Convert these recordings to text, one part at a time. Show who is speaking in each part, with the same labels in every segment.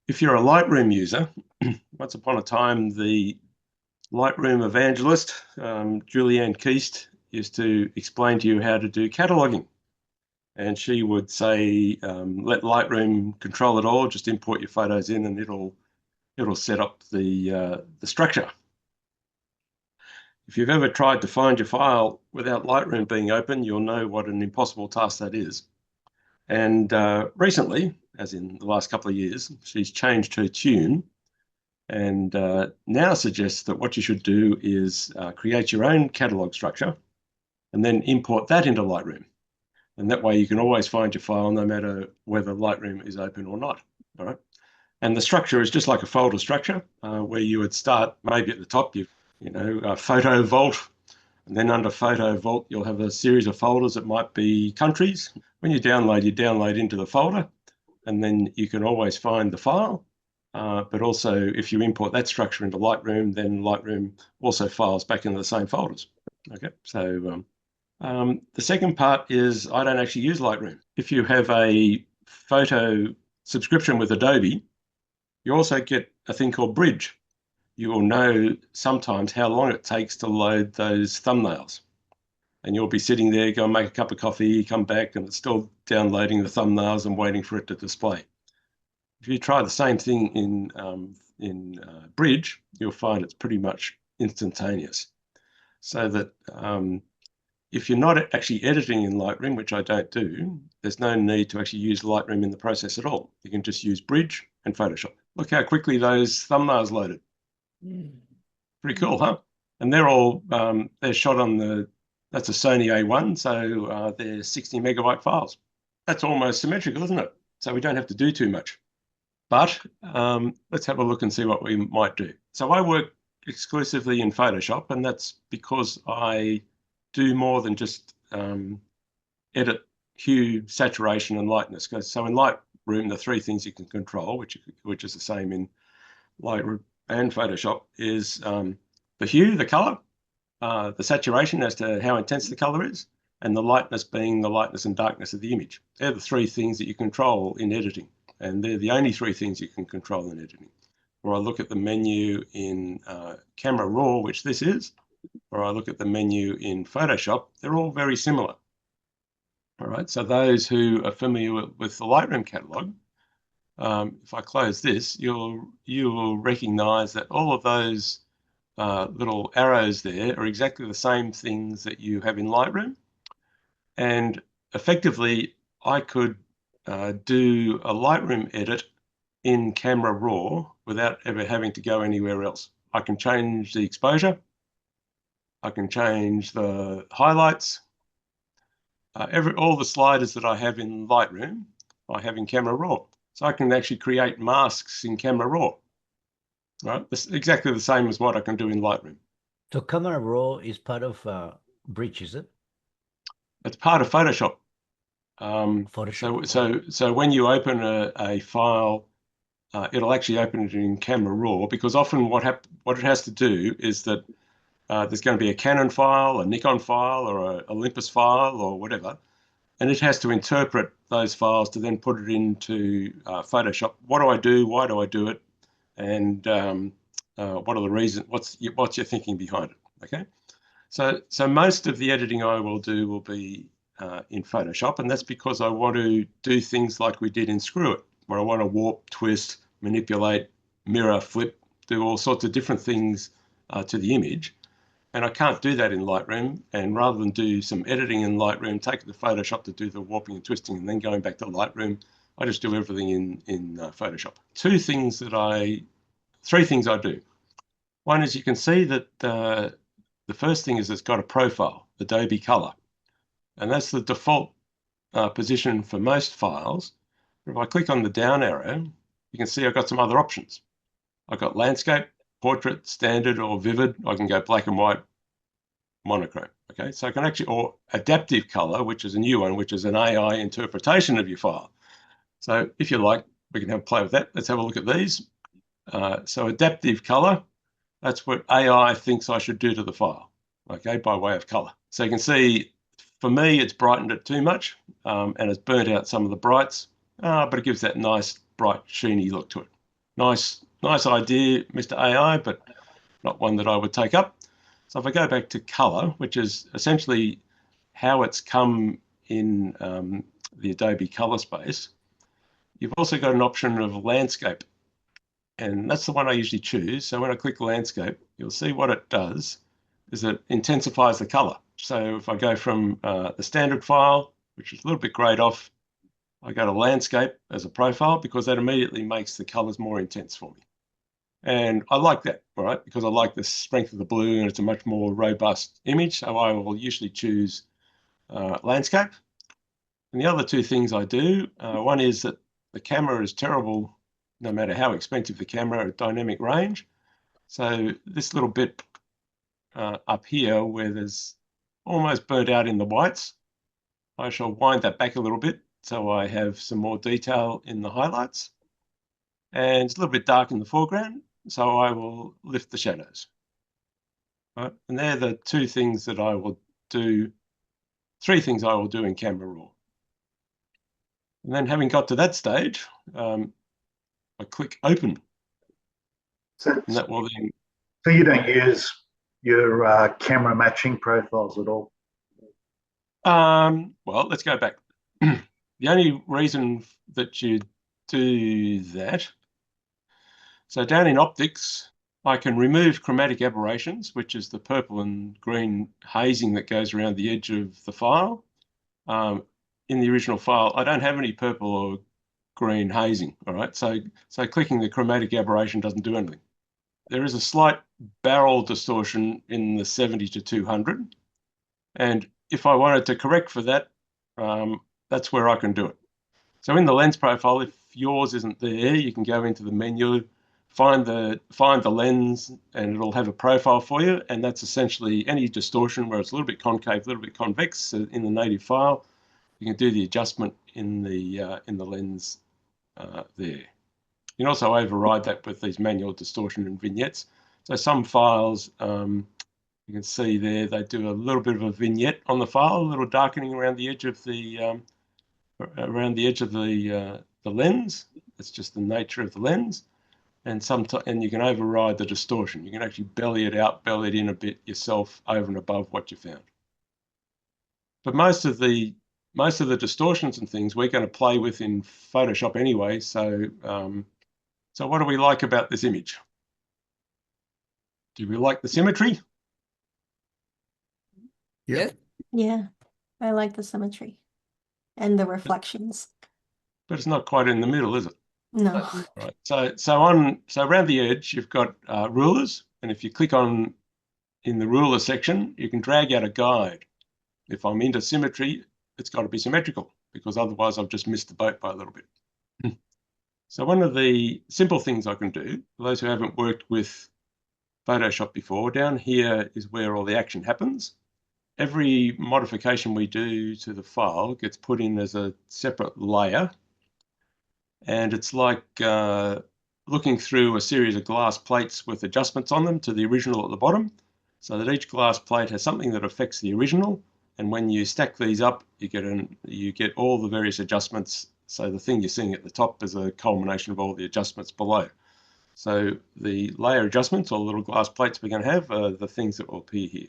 Speaker 1: If you're a Lightroom user, once upon a time, the Lightroom evangelist, Julianne Keast, used to explain to you how to do cataloging. And she would say, let Lightroom control it all, just import your photos in and it'll set up the structure. If you've ever tried to find your file without Lightroom being open, you'll know what an impossible task that is. And recently, as in the last couple of years, she's changed her tune and now suggests that what you should do is create your own catalog structure and then import that into Lightroom. And that way you can always find your file no matter whether Lightroom is open or not. All right. And the structure is just like a folder structure where you would start maybe at the top, a photo vault, and then under photo vault, you'll have a series of folders that might be countries. When you download into the folder, and then you can always find the file. But also, if you import that structure into Lightroom, then Lightroom also files back into the same folders. Okay, so the second part is I don't actually use Lightroom. If you have a photo subscription with Adobe, you also get a thing called Bridge. You will know sometimes how long it takes to load those thumbnails. And you'll be sitting there, go and make a cup of coffee, come back, and it's still downloading the thumbnails and waiting for it to display. If you try the same thing in Bridge, you'll find it's pretty much instantaneous. So that if you're not actually editing in Lightroom, which I don't do, there's no need to actually use Lightroom in the process at all. You can just use Bridge and Photoshop. Look how quickly those thumbnails loaded. Pretty cool, huh? And they're all, they're shot on that's a Sony A1, so they're 60 megabyte files. That's almost symmetrical, isn't it? So we don't have to do too much. But let's have a look and see what we might do. So I work exclusively in Photoshop, and that's because I do more than just edit hue, saturation, and lightness. So in Lightroom, the three things you can control, which is the same in Lightroom and Photoshop, is the hue, the color, the saturation as to how intense the color is, and the lightness being the lightness and darkness of the image. They're the three things that you control in editing, and they're the only three things you can control in editing. Or I look at the menu in Camera Raw, which this is, or I look at the menu in Photoshop, they're all very similar. All right, so those who are familiar with the Lightroom catalog, if I close this, you will recognize that all of those little arrows there are exactly the same things that you have in Lightroom. And effectively, I could do a Lightroom edit in Camera Raw without ever having to go anywhere else. I can change the exposure. I can change the highlights. All the sliders that I have in Lightroom, I have in Camera Raw. So I can actually create masks in Camera Raw. Right? It's exactly the same as what I can do in Lightroom.
Speaker 2: So Camera Raw is part of Bridge, is it?
Speaker 1: It's part of Photoshop.
Speaker 2: Photoshop.
Speaker 1: So when you open a file, it'll actually open it in Camera Raw, because often what it has to do is that there's going to be a Canon file, a Nikon file, or a Olympus file, or whatever, and it has to interpret those files to then put it into Photoshop. What do I do? Why do I do it? And what are the reasons? What's your thinking behind it? Okay, so most of the editing I will do will be in Photoshop, and that's because I want to do things like we did in Screw It, where I want to warp, twist, manipulate, mirror, flip, do all sorts of different things to the image. And I can't do that in Lightroom. And rather than do some editing in Lightroom, take it to Photoshop to do the warping and twisting, and then going back to Lightroom, I just do everything in Photoshop. Three things I do. One is you can see that the first thing is it's got a profile, Adobe Color. And that's the default position for most files. If I click on the down arrow, you can see I've got some other options. I've got landscape, portrait, standard, or vivid. I can go black and white, monochrome. Okay, so I can actually, or adaptive color, which is a new one, which is an AI interpretation of your file. So if you like, we can have a play with that. Let's have a look at these. So adaptive color, that's what AI thinks I should do to the file, okay, by way of color. So you can see, for me, it's brightened it too much, and it's burnt out some of the brights, but it gives that nice, bright, sheeny look to it. Nice idea, Mr. AI, but not one that I would take up. So if I go back to color, which is essentially how it's come in the Adobe color space, you've also got an option of landscape. And that's the one I usually choose. So when I click landscape, you'll see what it does is it intensifies the color. So if I go from the standard file, which is a little bit grayed off, I go to landscape as a profile because that immediately makes the colors more intense for me. And I like that, all right, because I like the strength of the blue and it's a much more robust image. So I will usually choose landscape. And the other two things I do, one is that the camera is terrible, no matter how expensive the camera, at dynamic range. So this little bit up here where there's almost burnt out in the whites, I shall wind that back a little bit so I have some more detail in the highlights. And it's a little bit dark in the foreground, so I will lift the shadows. Right? And they're the two things that I will do, three things I will do in Camera Raw. And then having got to that stage, I click Open.
Speaker 3: So,
Speaker 1: And that will then...
Speaker 3: So you don't use your camera matching profiles at all?
Speaker 1: Well, let's go back. The only reason that you do that, so down in optics, I can remove chromatic aberrations, which is the purple and green hazing that goes around the edge of the file. In the original file, I don't have any purple or green hazing, all right? So clicking the chromatic aberration doesn't do anything. There is a slight barrel distortion in the 70 to 200. And if I wanted to correct for that, that's where I can do it. So in the lens profile, if yours isn't there, you can go into the menu, find the lens, and it'll have a profile for you. And that's essentially any distortion where it's a little bit concave, a little bit convex in the native file. You can do the adjustment in the lens there. You can also override that with these manual distortion and vignettes. So some files, you can see there, they do a little bit of a vignette on the file, a little darkening around the edge of the lens. That's just the nature of the lens. And you can override the distortion. You can actually belly it out, belly it in a bit yourself over and above what you found. But most of the distortions and things we're going to play with in Photoshop anyway. So what do we like about this image? Do we like the symmetry?
Speaker 4: Yeah. Yeah, I like the symmetry and the reflections.
Speaker 1: But it's not quite in the middle, is it?
Speaker 4: No.
Speaker 1: Right. So around the edge, you've got rulers, and if you click on in the ruler section, you can drag out a guide. If I'm into symmetry, it's got to be symmetrical because otherwise I've just missed the boat by a little bit. So one of the simple things I can do, for those who haven't worked with Photoshop before, down here is where all the action happens. Every modification we do to the file gets put in as a separate layer. And it's like looking through a series of glass plates with adjustments on them to the original at the bottom, so that each glass plate has something that affects the original. And when you stack these up, you get all the various adjustments. So the thing you're seeing at the top is a culmination of all the adjustments below. So the layer adjustments, or little glass plates we're going to have, are the things that will appear here.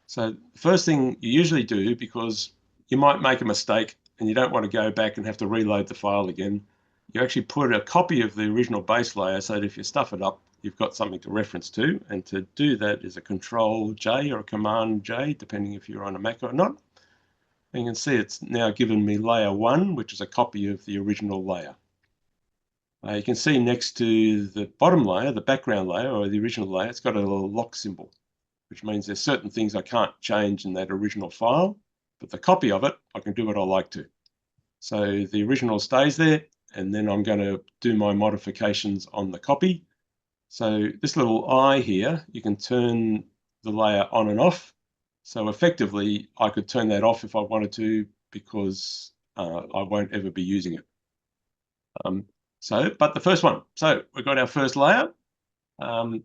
Speaker 1: So the first thing you usually do, because you might make a mistake and you don't want to go back and have to reload the file again, you actually put a copy of the original base layer so that if you stuff it up, you've got something to reference to. And to do that is a Control-J or a Command-J, depending if you're on a Mac or not. And you can see it's now given me layer 1, which is a copy of the original layer. You can see next to the bottom layer, the background layer or the original layer, it's got a little lock symbol, which means there's certain things I can't change in that original file, but the copy of it, I can do what I like to. So the original stays there, and then I'm going to do my modifications on the copy. So this little eye here, you can turn the layer on and off. So effectively, I could turn that off if I wanted to, because I won't ever be using it. But the first one, so we've got our first layer. And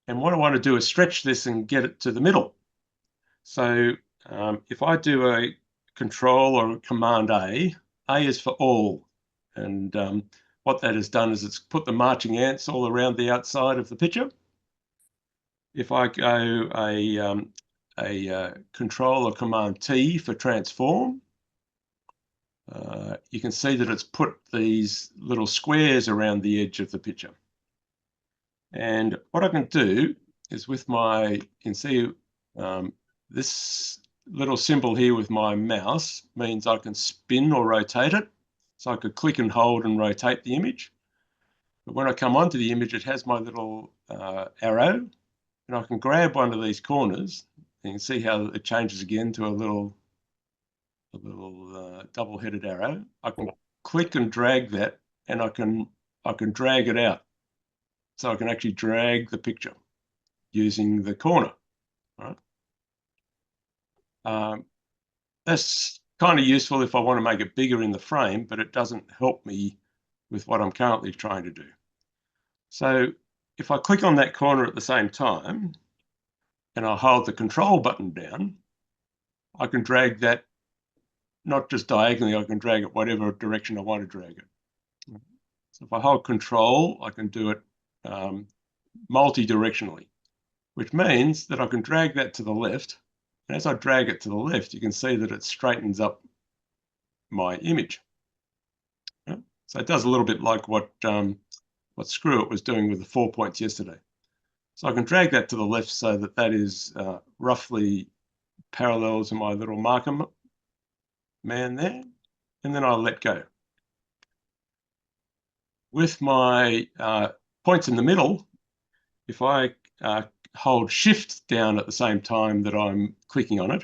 Speaker 1: what I want to do is stretch this and get it to the middle. So if I do a Control or a Command A is for all. And what that has done is it's put the marching ants all around the outside of the picture. If I go a Control or Command T for transform, you can see that it's put these little squares around the edge of the picture. And what I can do is with my, you can see this little symbol here with my mouse means I can spin or rotate it. So I could click and hold and rotate the image. But when I come onto the image, it has my little arrow, and I can grab one of these corners. You can see how it changes again to a little double-headed arrow. I can click and drag that, and I can drag it out. So I can actually drag the picture using the corner. Right? That's kind of useful if I want to make it bigger in the frame, but it doesn't help me with what I'm currently trying to do. So if I click on that corner at the same time, and I hold the Control button down, I can drag that not just diagonally, I can drag it whatever direction I want to drag it. So if I hold Control, I can do it multi-directionally, which means that I can drag that to the left. And as I drag it to the left, you can see that it straightens up my image. Yeah? So it does a little bit like what Screw It was doing with the 4 points yesterday. So I can drag that to the left so that that is roughly parallel to my little marker man there, and then I'll let go. With my points in the middle, if I hold Shift down at the same time that I'm clicking on it,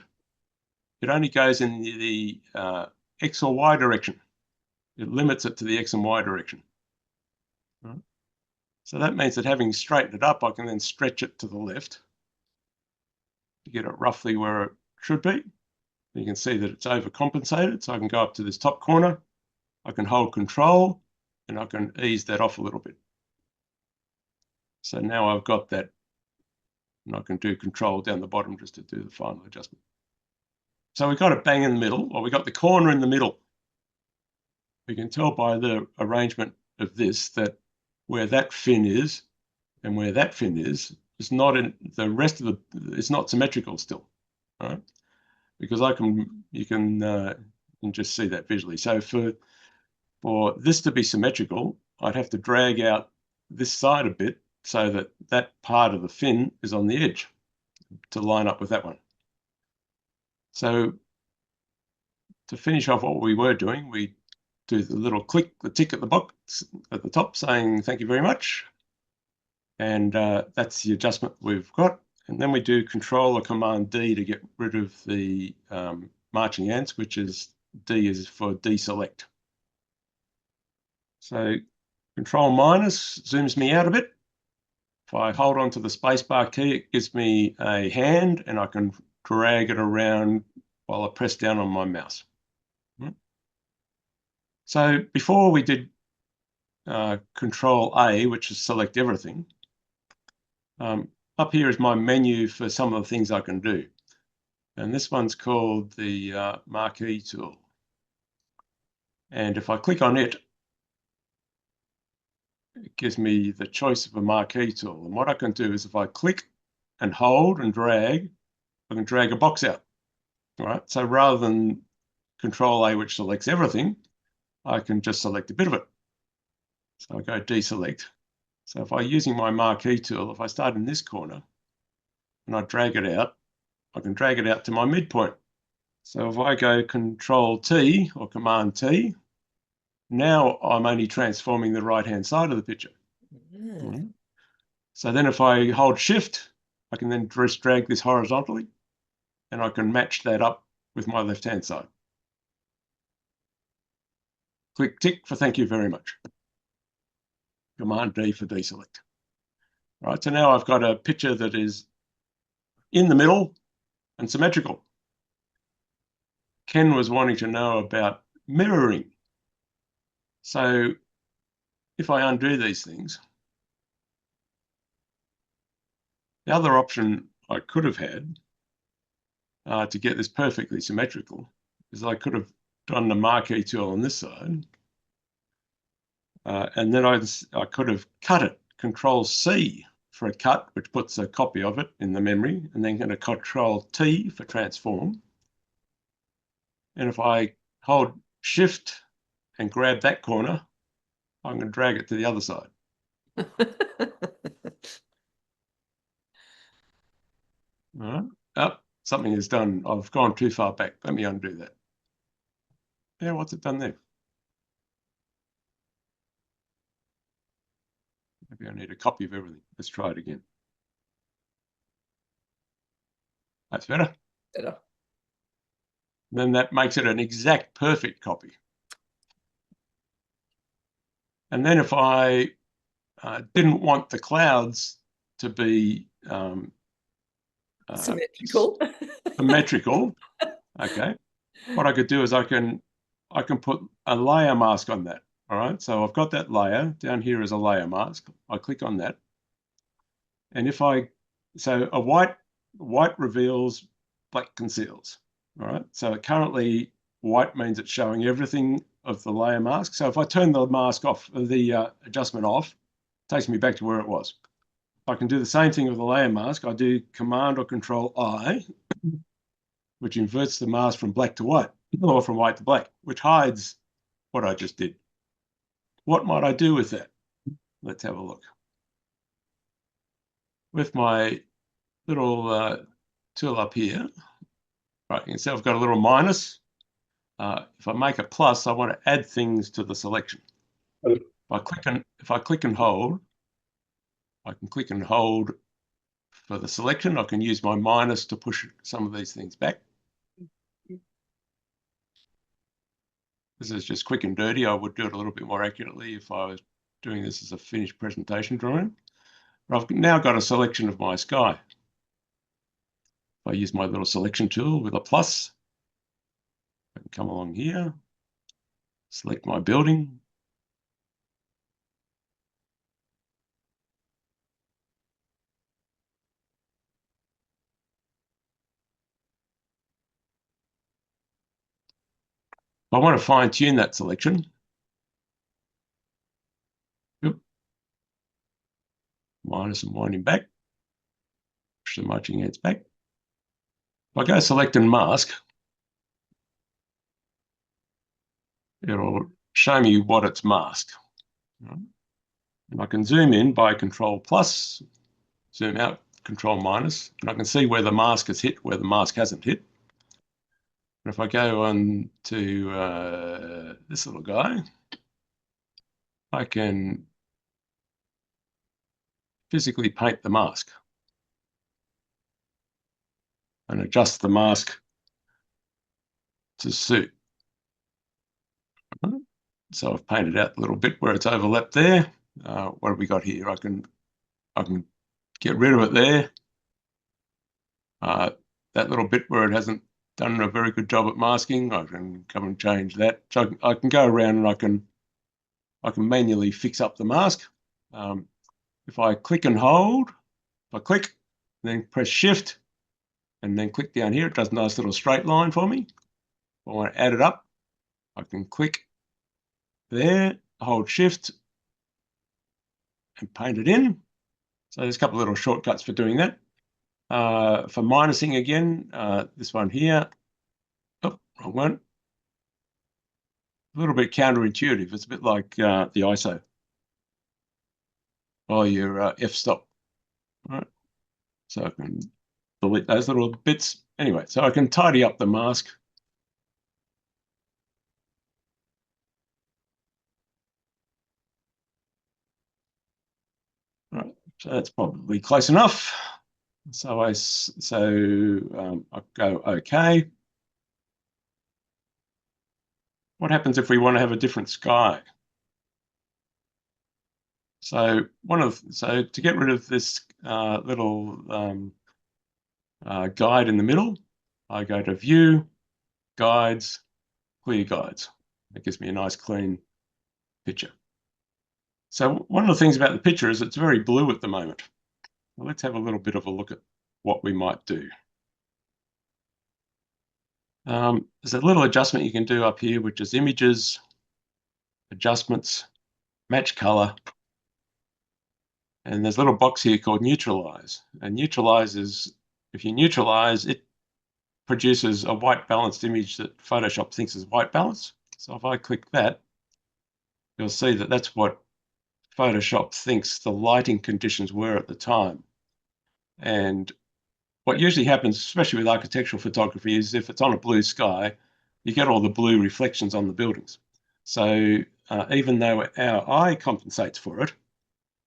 Speaker 1: it only goes in the X or Y direction. It limits it to the X and Y direction. Right. So that means that having straightened it up, I can then stretch it to the left to get it roughly where it should be. You can see that it's overcompensated, so I can go up to this top corner, I can hold Control, and I can ease that off a little bit. So now I've got that, and I can do Control down the bottom just to do the final adjustment. So we got it bang in the middle, or we got the corner in the middle. We can tell by the arrangement of this that where that fin is and where that fin is not in the rest of the, it's not symmetrical still, right? Because you can just see that visually. So for this to be symmetrical, I'd have to drag out this side a bit so that that part of the fin is on the edge to line up with that one. So to finish off what we were doing, we do the little click, the tick at the box at the top saying thank you very much. And that's the adjustment we've got. And then we do Control or Command D to get rid of the marching ants, which is D is for deselect. So Control minus zooms me out a bit. If I hold on to the spacebar key, it gives me a hand, and I can drag it around while I press down on my mouse. So before we did Control A, which is select everything, up here is my menu for some of the things I can do. And this one's called the marquee tool. And if I click on it, it gives me the choice of a marquee tool. And what I can do is if I click and hold and drag, I can drag a box out. All right. So rather than Control A, which selects everything, I can just select a bit of it. So I go deselect. So if I'm using my marquee tool, if I start in this corner and I drag it out, I can drag it out to my midpoint. So if I go Control T or Command T, now I'm only transforming the right-hand side of the picture. Mm-hmm. So then if I hold Shift, I can then just drag this horizontally, and I can match that up with my left-hand side. Click tick for thank you very much. Command D for deselect. All right, so now I've got a picture that is in the middle and symmetrical. Ken was wanting to know about mirroring. So if I undo these things, the other option I could have had to get this perfectly symmetrical is I could have done the marquee tool on this side And then I could have cut it, Control C for a cut, which puts a copy of it in the memory, and then going to Control T for transform. And if I hold Shift and grab that corner, I'm going to drag it to the other side. All right. Oh, something is done. I've gone too far back. Let me undo that. Yeah, what's it done there? Maybe I need a copy of everything. Let's try it again. That's better.
Speaker 5: Better.
Speaker 1: Then that makes it an exact perfect copy. And then if I didn't want the clouds to be
Speaker 5: Symmetrical.
Speaker 1: symmetrical, okay, what I could do is I can put a layer mask on that. All right, so I've got that layer. Down here is a layer mask. I click on that. And if so a white reveals, black conceals. All right, so currently white means it's showing everything of the layer mask. So if I turn the mask off, the adjustment off, it takes me back to where it was. I can do the same thing with the layer mask. I do Command or Control I, which inverts the mask from black to white, or from white to black, which hides what I just did. What might I do with that? Let's have a look. With my little tool up here, right, you can see I've got a little minus. If I make a plus, I want to add things to the selection. If I click and hold, I can click and hold for the selection. I can use my minus to push some of these things back. This is just quick and dirty. I would do it a little bit more accurately if I was doing this as a finished presentation drawing. But I've now got a selection of my sky. If I use my little selection tool with a plus, I can come along here, select my building. I want to fine tune that selection. Yep. Minus and winding back. Push the marching ants back. If I go select and mask, it'll show me what it's masked. And I can zoom in by Control plus, zoom out, Control minus, and I can see where the mask has hit, where the mask hasn't hit. And if I go on to this little guy, I can physically paint the mask and adjust the mask to suit. So I've painted out the little bit where it's overlapped there. What have we got here? I can get rid of it there. That little bit where it hasn't done a very good job at masking, I can come and change that. So I can go around and I can manually fix up the mask. If I click and hold, if I click, then press Shift, and then click down here, it does a nice little straight line for me. If I want to add it up, I can click there, hold Shift, and paint it in. So there's a couple of little shortcuts for doing that. For minusing again, this one here. Oh, wrong one. A little bit counterintuitive. It's a bit like the ISO or your f-stop. All right. So I can delete those little bits. Anyway, so I can tidy up the mask. All right, so that's probably close enough. So I go OK. What happens if we want to have a different sky? So to get rid of this little guide in the middle, I go to View, Guides, Clear Guides. That gives me a nice clean picture. So one of the things about the picture is it's very blue at the moment. Well, let's have a little bit of a look at what we might do. There's a little adjustment you can do up here, which is Images, Adjustments, match color. And there's a little box here called neutralize. And neutralize is, if you neutralize, it produces a white balanced image that Photoshop thinks is white balanced. So if I click that, you'll see that that's what Photoshop thinks the lighting conditions were at the time. And what usually happens, especially with architectural photography, is if it's on a blue sky, you get all the blue reflections on the buildings. So even though our eye compensates for it,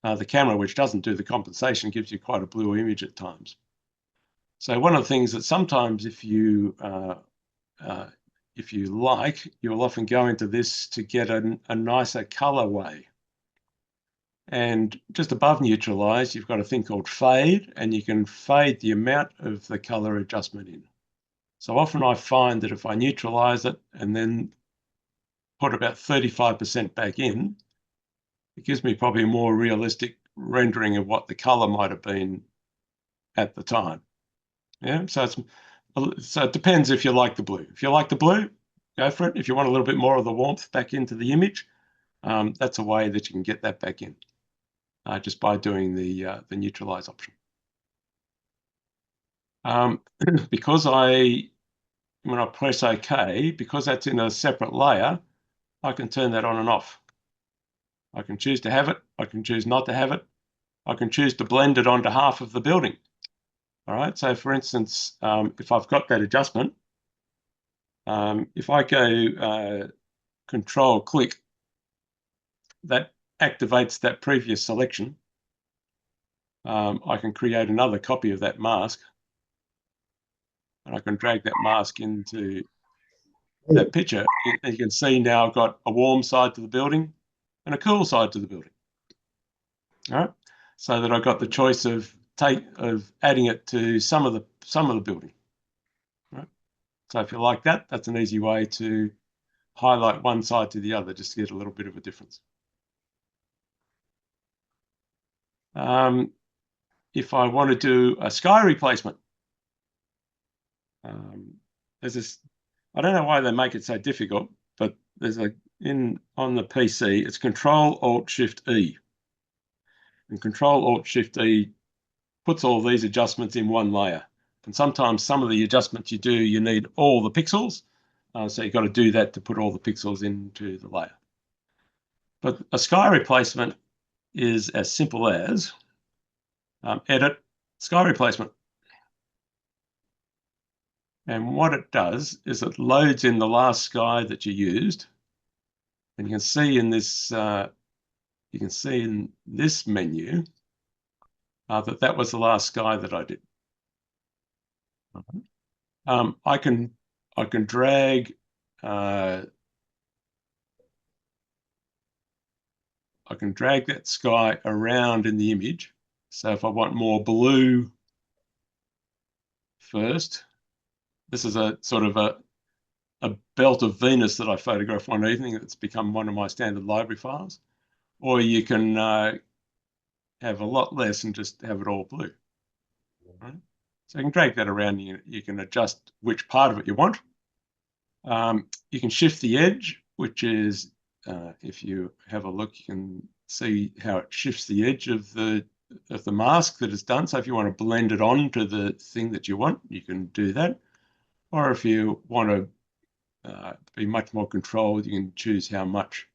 Speaker 1: the camera, which doesn't do the compensation, gives you quite a blue image at times. So one of the things that sometimes if you like, you'll often go into this to get a nicer colorway. And just above neutralize, you've got a thing called fade, and you can fade the amount of the color adjustment in. So often I find that if I neutralize it and then put about 35% back in, it gives me probably a more realistic rendering of what the color might have been at the time. Yeah, so it depends if you like the blue. If you like the blue, go for it. If you want a little bit more of the warmth back into the image, that's a way that you can get that back in, just by doing the neutralize option. Because when I press OK, because that's in a separate layer, I can turn that on and off. I can choose to have it. I can choose not to have it. I can choose to blend it onto half of the building. All right. So for instance, if I've got that adjustment, if I go Control click, that activates that previous selection. I can create another copy of that mask, and I can drag that mask into that picture. And you can see now I've got a warm side to the building and a cool side to the building. All right, so that I've got the choice of adding it to some of the building. All right, so if you like that, that's an easy way to highlight one side to the other, just to get a little bit of a difference. If I want to do a sky replacement, there's this. I don't know why they make it so difficult, but there's on the PC, it's Control-Alt-Shift-E. And Control-Alt-Shift-E puts all these adjustments in one layer. And sometimes some of the adjustments you do, you need all the pixels. So you've got to do that to put all the pixels into the layer. But a sky replacement is as simple as edit, sky replacement. And what it does is it loads in the last sky that you used. And you can see in this menu that was the last sky that I did. I can drag that sky around in the image. So if I want more blue first, this is a sort of a belt of Venus that I photographed one evening. It's become one of my standard library files. Or you can have a lot less and just have it all blue. Right? So you can drag that around. You can adjust which part of it you want. You can shift the edge, which is, if you have a look, you can see how it shifts the edge of the mask that is done. So if you want to blend it on to the thing that you want, you can do that. Or if you want to be much more controlled, you can choose how much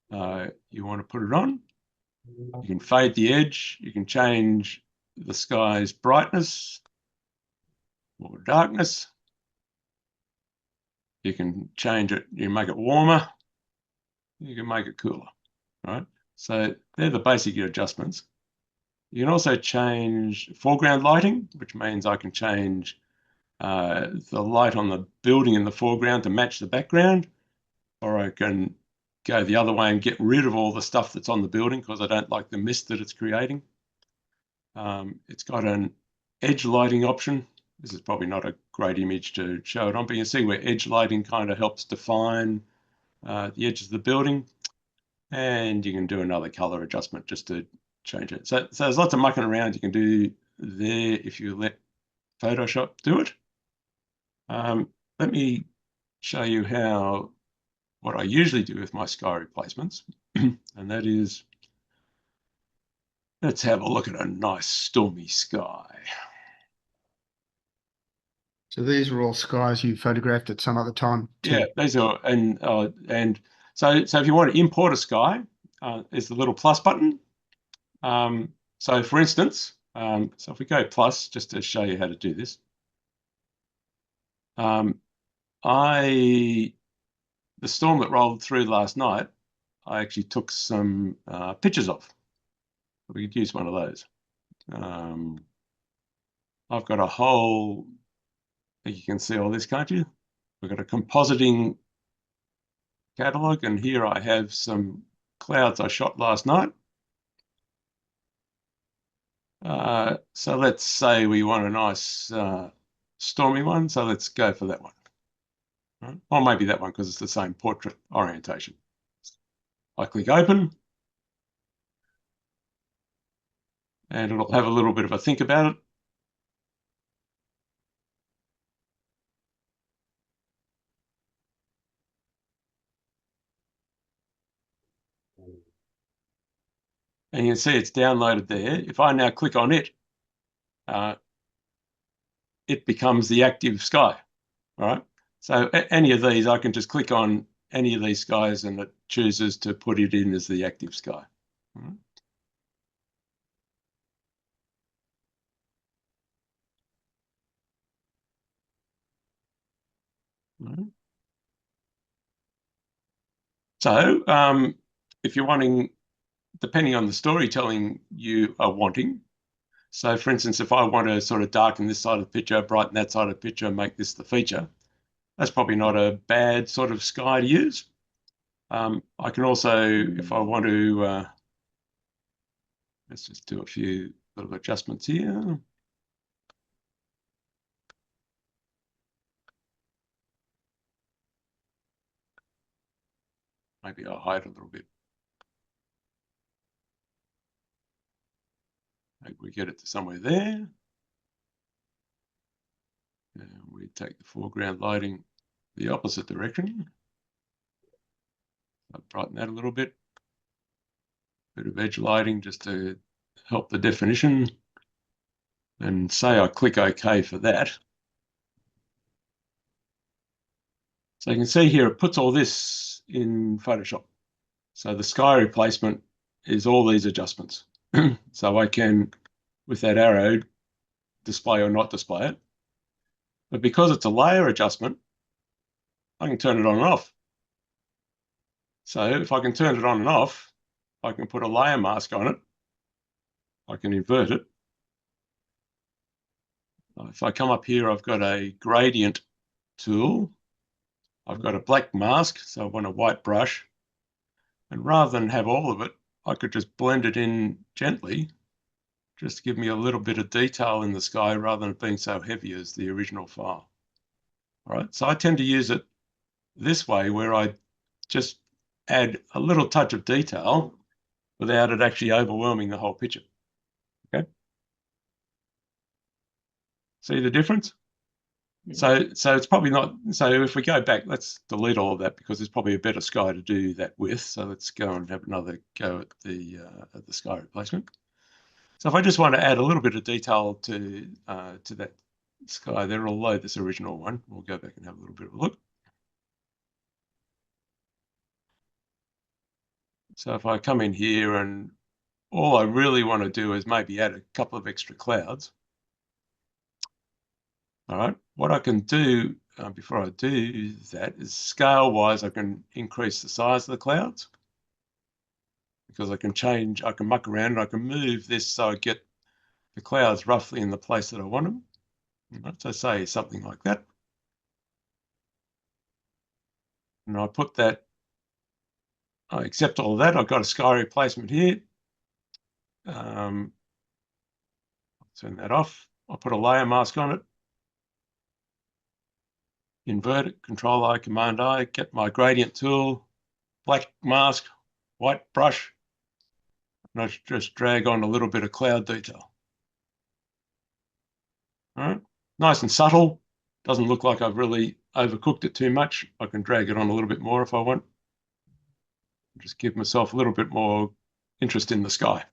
Speaker 1: you want to put it on. You can fade the edge. You can change the sky's brightness or darkness. You can change it. You can make it warmer. You can make it cooler. Right. So they're the basic adjustments. You can also change foreground lighting, which means I can change the light on the building in the foreground to match the background, or I can go the other way and get rid of all the stuff that's on the building because I don't like the mist that it's creating. It's got an edge lighting option. This is probably not a great image to show it on, but you can see where edge lighting kind of helps define the edges of the building. And you can do another color adjustment just to change it. So there's lots of mucking around you can do there if you let Photoshop do it. Let me show you what I usually do with my sky replacements. and that is, let's have a look at a nice stormy sky.
Speaker 5: So these are all skies you photographed at some other time too.
Speaker 1: Yeah, these are, and so if you want to import a sky, there's the little plus button. So for instance, so if we go plus, just to show you how to do this, the storm that rolled through last night, I actually took some pictures of. We could use one of those. I've got a whole, I think you can see all this, can't you? We've got a compositing catalog, and here I have some clouds I shot last night. So let's say we want a nice stormy one, so let's go for that one. Right? Or maybe that one because it's the same portrait orientation. I click open, and it'll have a little bit of a think about it. And you can see it's downloaded there. If I now click on it, it becomes the active sky. All right. So any of these, I can just click on any of these skies and it chooses to put it in as the active sky. All right. All right. So if you're wanting, depending on the storytelling you are wanting, so for instance, if I want to sort of darken this side of the picture, brighten that side of the picture, make this the feature, that's probably not a bad sort of sky to use. I can also, if I want to, let's just do a few little adjustments here. Maybe I'll hide a little bit. Maybe we get it to somewhere there. And we take the foreground lighting the opposite direction. I'll brighten that a little bit. Bit of edge lighting just to help the definition. And say I click OK for that. So you can see here, it puts all this in Photoshop. So the sky replacement is all these adjustments. So I can, with that arrow, display or not display it. But because it's a layer adjustment, I can turn it on and off. So if I can turn it on and off, I can put a layer mask on it. I can invert it. If I come up here, I've got a gradient tool. I've got a black mask, so I want a white brush. And rather than have all of it, I could just blend it in gently, just to give me a little bit of detail in the sky rather than it being so heavy as the original file. All right, so I tend to use it this way where I just add a little touch of detail without it actually overwhelming the whole picture. Okay. See the difference? So it's probably not, so if we go back, let's delete all of that because there's probably a better sky to do that with. So let's go and have another go at the sky replacement. So if I just want to add a little bit of detail to that sky there, I'll load this original one. We'll go back and have a little bit of a look. So if I come in here and all I really want to do is maybe add a couple of extra clouds. All right, what I can do before I do that is scale-wise, I can increase the size of the clouds because I can change, I can muck around and I can move this so I get the clouds roughly in the place that I want them. All right, so say something like that. And I put that, I accept all of that. I've got a sky replacement here. I'll turn that off. I'll put a layer mask on it. Invert it, Control-I, Command-I, get my gradient tool, black mask, white brush, and I just drag on a little bit of cloud detail. All right, nice and subtle. Doesn't look like I've really overcooked it too much. I can drag it on a little bit more if I want. Just give myself a little bit more interest in the sky.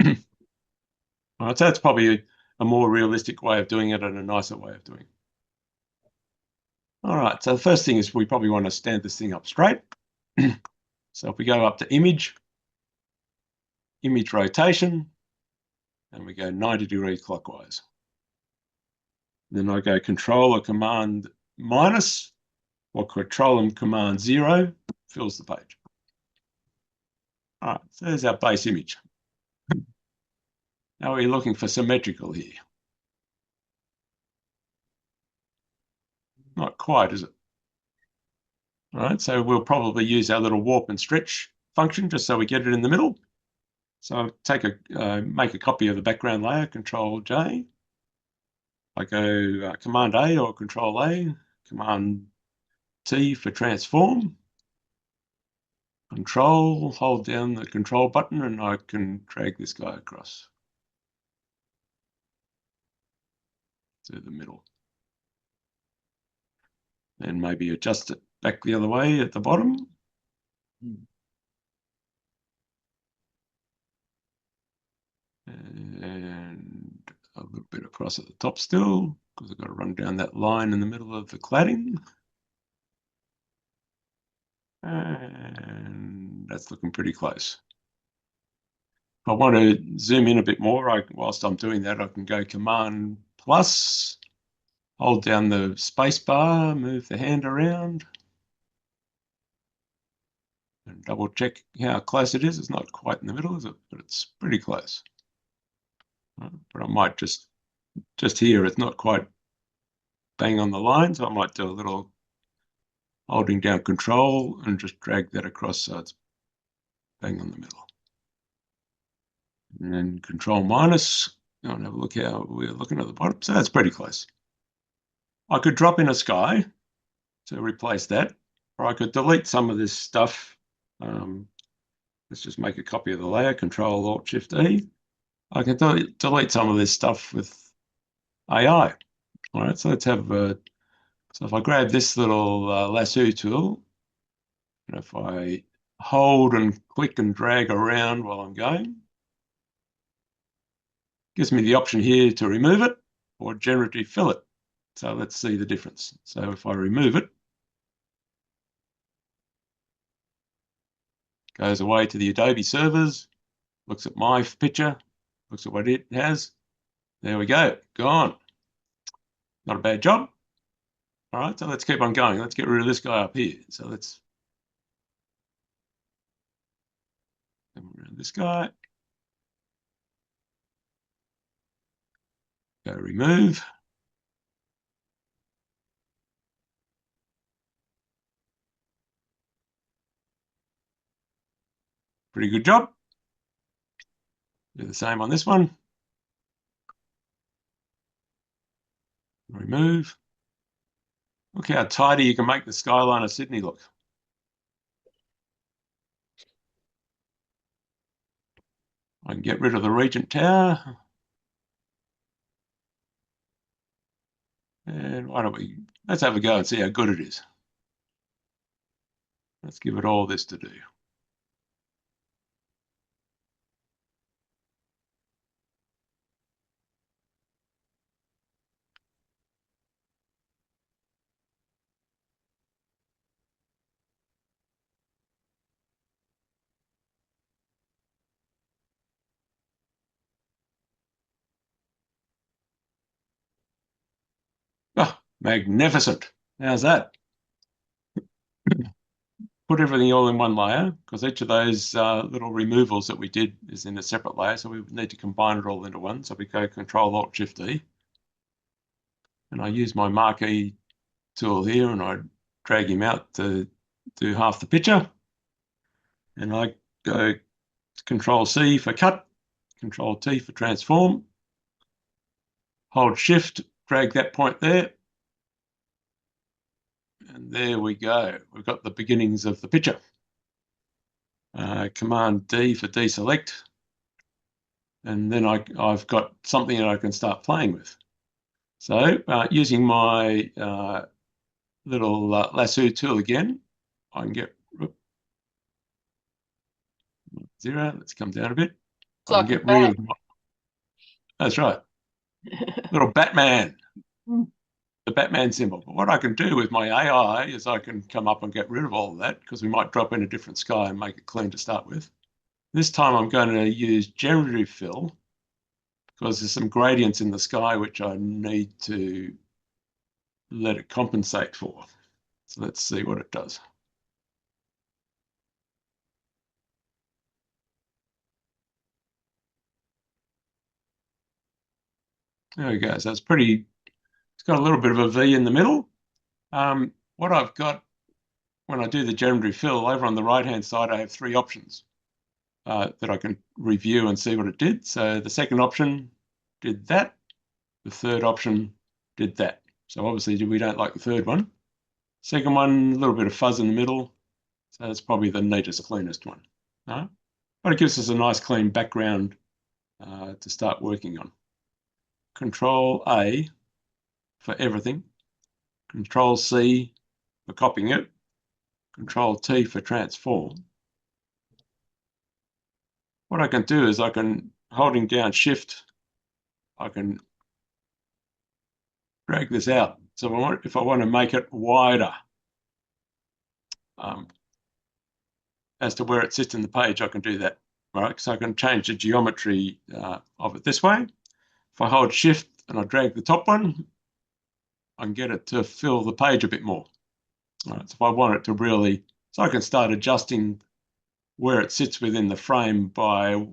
Speaker 1: All right, so that's probably a more realistic way of doing it and a nicer way of doing it. All right, so the first thing is we probably want to stand this thing up straight. So if we go up to image rotation, and we go 90-degree clockwise. Then I go Control or Command minus, or Control and Command 0 fills the page. All right, so there's our base image. Now we're looking for symmetrical here. Not quite, is it? All right, so we'll probably use our little warp and stretch function just so we get it in the middle. So take make a copy of the background layer, Control J. I go Command A or Control A, Command T for transform. Control, hold down the control button, and I can drag this guy across to the middle. And maybe adjust it back the other way at the bottom. And a little bit across at the top still, because I've got to run down that line in the middle of the cladding. And that's looking pretty close. If I want to zoom in a bit more, whilst I'm doing that, I can go Command plus, hold down the space bar, move the hand around, and double check how close it is. It's not quite in the middle, is it? But it's pretty close. But I might just here, it's not quite bang on the line, so I might do a little holding down Control and just drag that across so it's bang on the middle. And then Control minus, and have a look how we're looking at the bottom. So that's pretty close. I could drop in a sky to replace that, or I could delete some of this stuff. Let's just make a copy of the layer, Control Alt Shift E. I can delete some of this stuff with AI. All right, so let's have so if I grab this little lasso tool, and if I hold and click and drag around while I'm going, gives me the option here to remove it or generally fill it. So let's see the difference. So if I remove it, goes away to the Adobe servers, looks at my picture, looks at what it has. There we go, gone. Not a bad job. All right, so let's keep on going. Let's get rid of this guy up here. So let's come around this guy. Go remove. Pretty good job. Do the same on this one. Remove. Look how tidy you can make the skyline of Sydney look. I can get rid of the Regent Tower. And why don't let's have a go and see how good it is. Let's give it all this to do. Oh, magnificent. How's that? Put everything all in one layer, because each of those little removals that we did is in a separate layer, so we need to combine it all into one. So we go Control Alt Shift E, and I use my marquee tool here, and I drag him out to do half the picture, and I go Control C for cut, Control T for transform, hold Shift, drag that point there, and there we go. We've got the beginnings of the picture. Command D for deselect. And then I've got something that I can start playing with. So using my little lasso tool again, I can get 0. Let's come down a bit.
Speaker 6: It's
Speaker 1: I
Speaker 6: like
Speaker 1: can
Speaker 6: a
Speaker 1: get rid
Speaker 6: bat.
Speaker 1: of that's right. Little Batman.
Speaker 4: Mm.
Speaker 1: The Batman symbol. But what I can do with my AI is I can come up and get rid of all of that, because we might drop in a different sky and make it clean to start with. This time I'm going to use generative fill, because there's some gradients in the sky which I need to let it compensate for. So let's see what it does. There we go. So it's got a little bit of a V in the middle. What I've got when I do the generative fill, over on the right-hand side, I have 3 options that I can review and see what it did. So the second option did that. The third option did that. So obviously we don't like the third one. Second one, a little bit of fuzz in the middle. So that's probably the neatest, cleanest one. But it gives us a nice clean background to start working on. Control A for everything. Control C for copying it. Control T for transform. What I can do is I can, holding down Shift, I can drag this out. So if I want to make it wider as to where it sits in the page, I can do that. All right, so I can change the geometry of it this way. If I hold Shift and I drag the top one, I can get it to fill the page a bit more. All right, so if I want it to really, so I can start adjusting where it sits within the frame by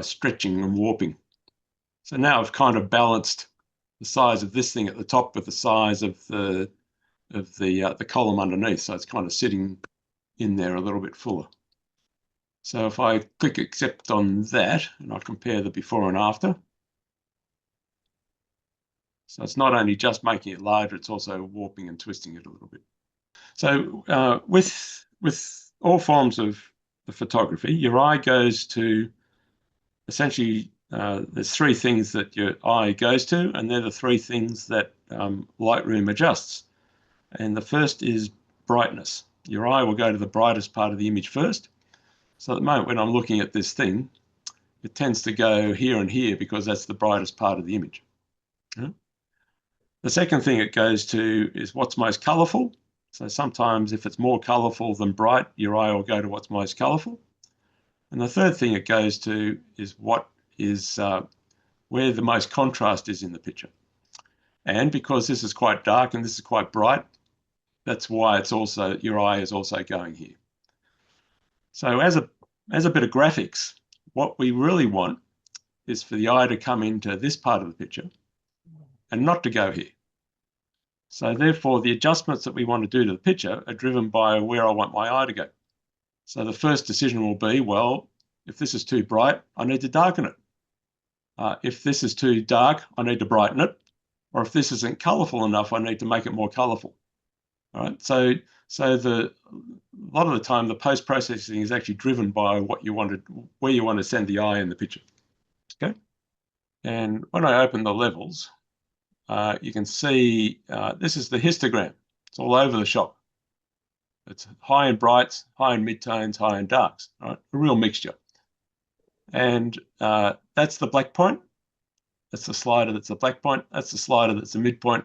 Speaker 1: stretching and warping. So now I've kind of balanced the size of this thing at the top with the size of the column underneath. So it's kind of sitting in there a little bit fuller. So if I click accept on that and I compare the before and after, so it's not only just making it larger, it's also warping and twisting it a little bit. So with all forms of the photography, your eye goes to essentially, there's 3 things that your eye goes to, and they're the 3 things that Lightroom adjusts. And the first is brightness. Your eye will go to the brightest part of the image first. So at the moment when I'm looking at this thing, it tends to go here and here because that's the brightest part of the image. The second thing it goes to is what's most colourful. So sometimes if it's more colourful than bright, your eye will go to what's most colourful. And the third thing it goes to is what is where the most contrast is in the picture. And because this is quite dark and this is quite bright, that's why it's also, your eye is also going here. So as a bit of graphics, what we really want is for the eye to come into this part of the picture and not to go here. So therefore, the adjustments that we want to do to the picture are driven by where I want my eye to go. So the first decision will be, well, if this is too bright, I need to darken it. If this is too dark, I need to brighten it. Or if this isn't colourful enough, I need to make it more colourful. All right. So a lot of the time, the post-processing is actually driven by what you wanted, where you want to send the eye in the picture. Okay. And when I open the levels, you can see this is the histogram. It's all over the shop. It's high in brights, high in midtones, high in darks. All right, a real mixture. And that's the black point. That's the slider that's the black point. That's the slider that's the midpoint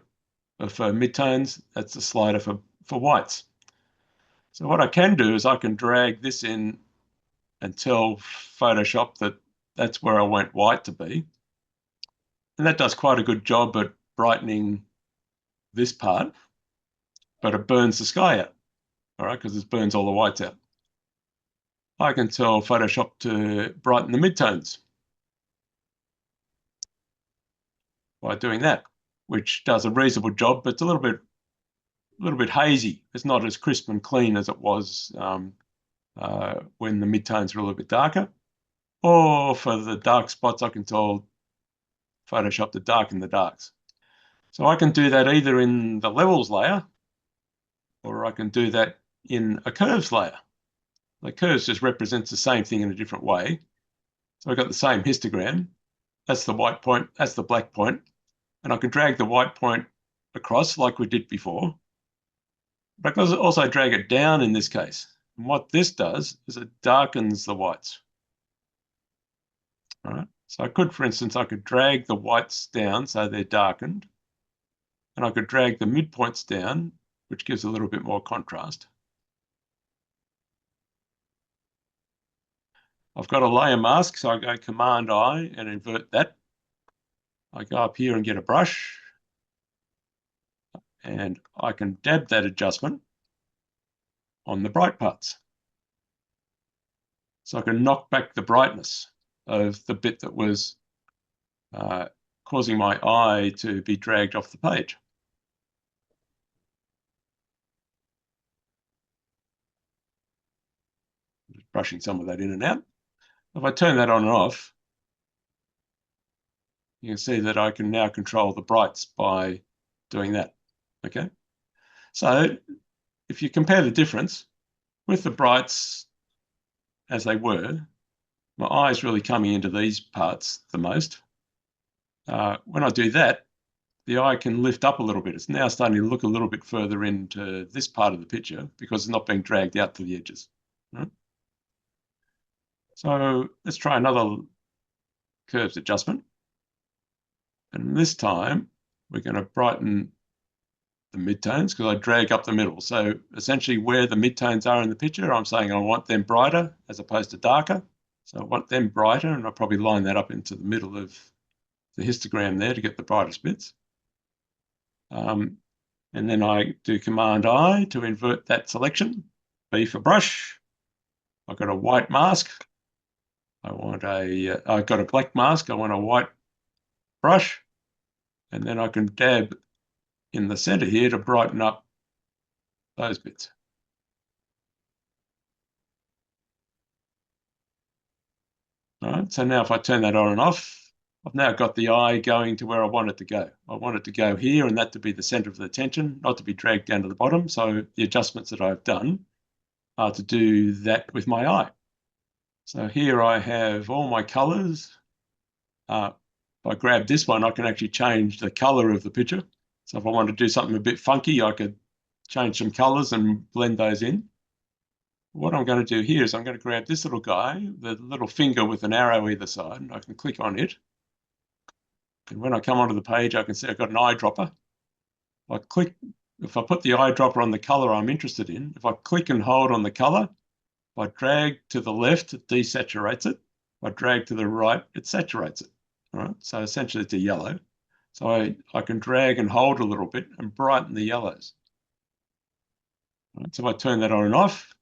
Speaker 1: for midtones. That's the slider for whites. So what I can do is I can drag this in and tell Photoshop that that's where I want white to be. And that does quite a good job at brightening this part, but it burns the sky out, all right, because it burns all the whites out. I can tell Photoshop to brighten the midtones by doing that, which does a reasonable job, but it's a little bit hazy. It's not as crisp and clean as it was when the midtones were a little bit darker. Or for the dark spots, I can tell Photoshop to darken the darks. So I can do that either in the levels layer, or I can do that in a curves layer. The curves just represents the same thing in a different way. So I've got the same histogram. That's the white point, that's the black point. And I can drag the white point across like we did before. But I can also drag it down in this case. And what this does is it darkens the whites. All right. So I could, for instance, I could drag the whites down so they're darkened, and I could drag the midpoints down, which gives a little bit more contrast. I've got a layer mask, so I go Command I and invert that. I go up here and get a brush, and I can dab that adjustment on the bright parts. So I can knock back the brightness of the bit that was causing my eye to be dragged off the page. Just brushing some of that in and out. If I turn that on and off, you can see that I can now control the brights by doing that. Okay. So if you compare the difference with the brights as they were, my eye is really coming into these parts the most. When I do that, the eye can lift up a little bit. It's now starting to look a little bit further into this part of the picture because it's not being dragged out to the edges. Right? So let's try another curves adjustment. And this time we're going to brighten the midtones because I drag up the middle. So essentially where the midtones are in the picture, I'm saying I want them brighter as opposed to darker. So I want them brighter, and I'll probably line that up into the middle of the histogram there to get the brightest bits. And then I do Command I to invert that selection. B for brush. I've got a white mask. I've got a black mask. I want a white brush. And then I can dab in the center here to brighten up those bits. All right, so now if I turn that on and off, I've now got the eye going to where I want it to go. I want it to go here and that to be the center of the attention, not to be dragged down to the bottom. So the adjustments that I've done are to do that with my eye. So here I have all my colors. If I grab this one, I can actually change the color of the picture. So if I want to do something a bit funky, I could change some colors and blend those in. What I'm going to do here is I'm going to grab this little guy, the little finger with an arrow either side, and I can click on it. And when I come onto the page, I can see I've got an eyedropper. If I put the eyedropper on the color I'm interested in, if I click and hold on the color, if I drag to the left, it desaturates it. If I drag to the right, it saturates it. All right, so essentially it's a yellow. So I can drag and hold a little bit and brighten the yellows. All right, so if I turn that on and off,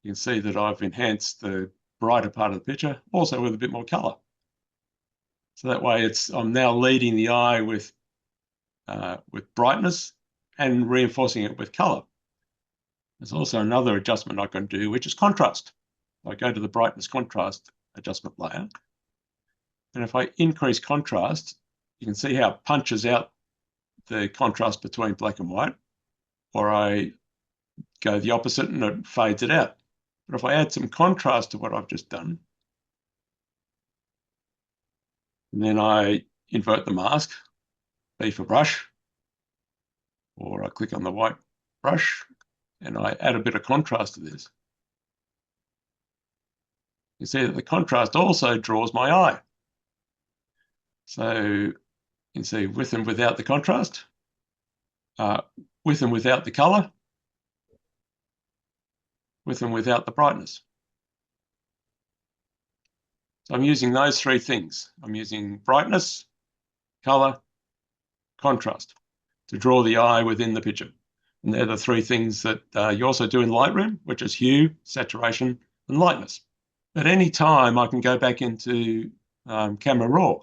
Speaker 1: you can see that I've enhanced the brighter part of the picture, also with a bit more color. So that way I'm now leading the eye with brightness and reinforcing it with color. There's also another adjustment I can do, which is contrast. I go to the brightness contrast adjustment layer. And if I increase contrast, you can see how it punches out the contrast between black and white, or I go the opposite and it fades it out. But if I add some contrast to what I've just done, and then I invert the mask, B for brush, or I click on the white brush, and I add a bit of contrast to this. You see that the contrast also draws my eye. So you can see with and without the contrast, with and without the color, with and without the brightness. So I'm using those three things. I'm using brightness, color, contrast to draw the eye within the picture. And they're the three things that you also do in Lightroom, which is hue, saturation, and lightness. At any time, I can go back into Camera Raw.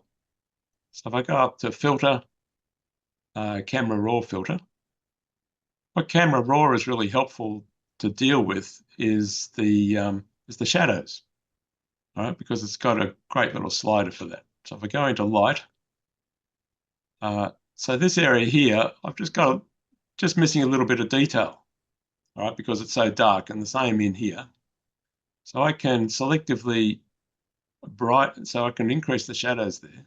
Speaker 1: So if I go up to Filter, Camera Raw Filter, what Camera Raw is really helpful to deal with is the shadows, all right? Because it's got a great little slider for that. So if I go into Light, so this area here, I've just missing a little bit of detail, all right, because it's so dark, and the same in here. So I can selectively brighten, so I can increase the shadows there.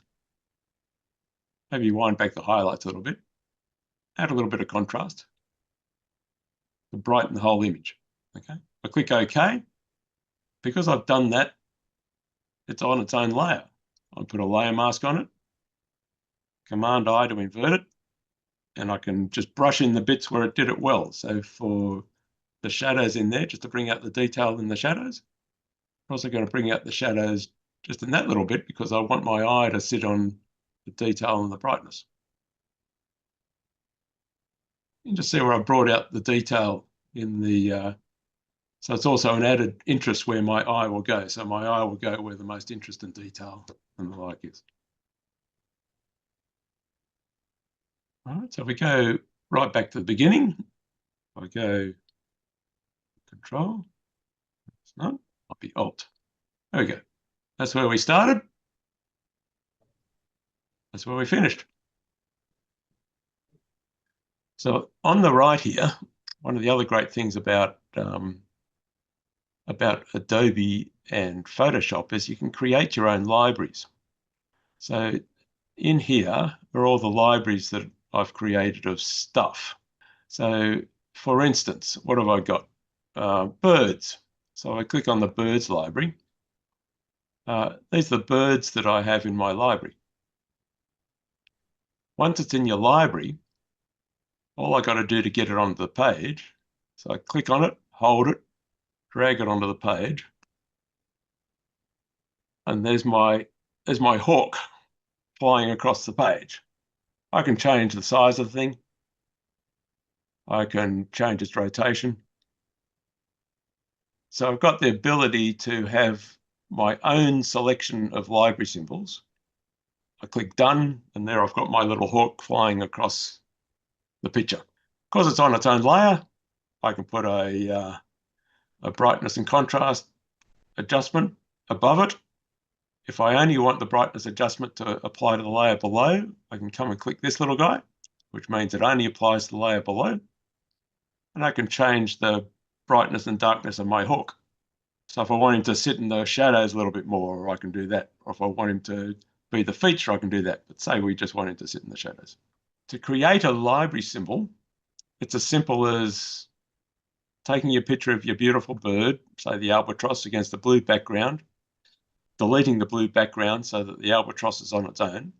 Speaker 1: Maybe wind back the highlights a little bit, add a little bit of contrast to brighten the whole image. Okay, I click OK. Because I've done that, it's on its own layer. and put a layer mask on it. Command I to invert it. And I can just brush in the bits where it did it well. So for the shadows in there, just to bring out the detail in the shadows. I'm also going to bring out the shadows just in that little bit because I want my eye to sit on the detail and the brightness. You can just see where I brought out the detail in the, so it's also an added interest where my eye will go. So my eye will go where the most interest in detail and the like is. All right, so we go right back to the beginning. I go Control, it's not, I'll be Alt. There we go. That's where we started. That's where we finished. So on the right here, one of the other great things about Adobe and Photoshop is you can create your own libraries. So in here are all the libraries that I've created of stuff. So for instance, what have I got? Birds. So I click on the birds library. These are the birds that I have in my library. Once it's in your library, all I got to do to get it onto the page, so I click on it, hold it, drag it onto the page, and there's my hawk flying across the page. I can change the size of the thing. I can change its rotation. So I've got the ability to have my own selection of library symbols. I click done, and there I've got my little hawk flying across the picture. Because it's on its own layer, I can put a brightness and contrast adjustment above it. If I only want the brightness adjustment to apply to the layer below, I can come and click this little guy, which means it only applies to the layer below. And I can change the brightness and darkness of my hawk. So if I want him to sit in the shadows a little bit more, I can do that. Or if I want him to be the feature, I can do that. But say we just want him to sit in the shadows. To create a library symbol, it's as simple as taking a picture of your beautiful bird, say the albatross, against a blue background, deleting the blue background so that the albatross is on its own.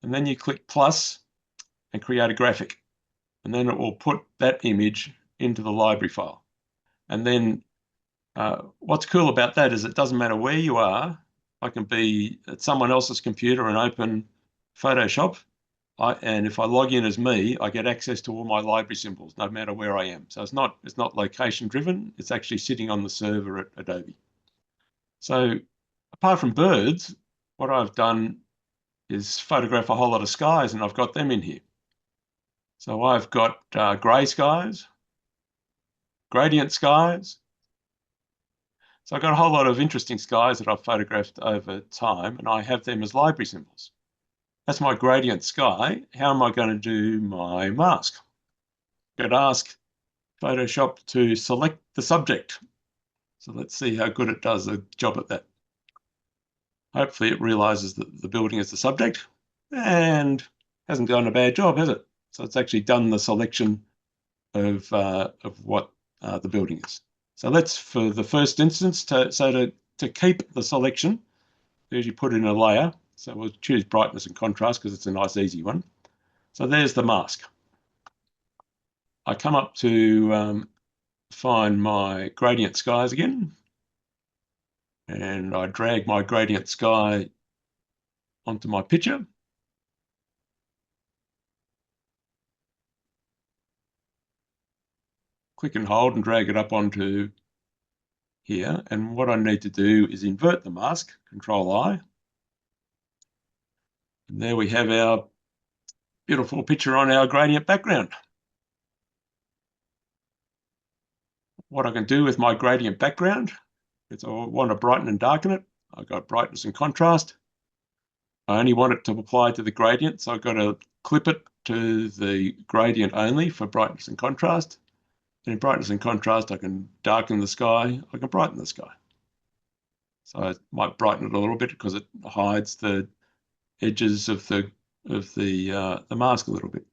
Speaker 1: And then you click plus and create a graphic. And then it will put that image into the library file. And then what's cool about that is it doesn't matter where you are. I can be at someone else's computer and open Photoshop. And if I log in as me, I get access to all my library symbols, no matter where I am. So it's not location driven. It's actually sitting on the server at Adobe. So apart from birds, what I've done is photograph a whole lot of skies, and I've got them in here. So I've got grey skies, gradient skies. So I've got a whole lot of interesting skies that I've photographed over time, and I have them as library symbols. That's my gradient sky. How am I going to do my mask? I'm going to ask Photoshop to select the subject. So let's see how good it does a job at that. Hopefully it realizes that the building is the subject and hasn't done a bad job, has it? So it's actually done the selection of what the building is. So let's, for the first instance, to keep the selection, there's you put in a layer. So we'll choose brightness and contrast because it's a nice, easy one. So there's the mask. I come up to find my gradient skies again. And I drag my gradient sky onto my picture. Click and hold and drag it up onto here. And what I need to do is invert the mask, Control I. And there we have our beautiful picture on our gradient background. What I can do with my gradient background is I want to brighten and darken it. I've got brightness and contrast. I only want it to apply to the gradient, so I've got to clip it to the gradient only for brightness and contrast. And in brightness and contrast, I can darken the sky, I can brighten the sky. So I might brighten it a little bit because it hides the edges of the mask a little bit.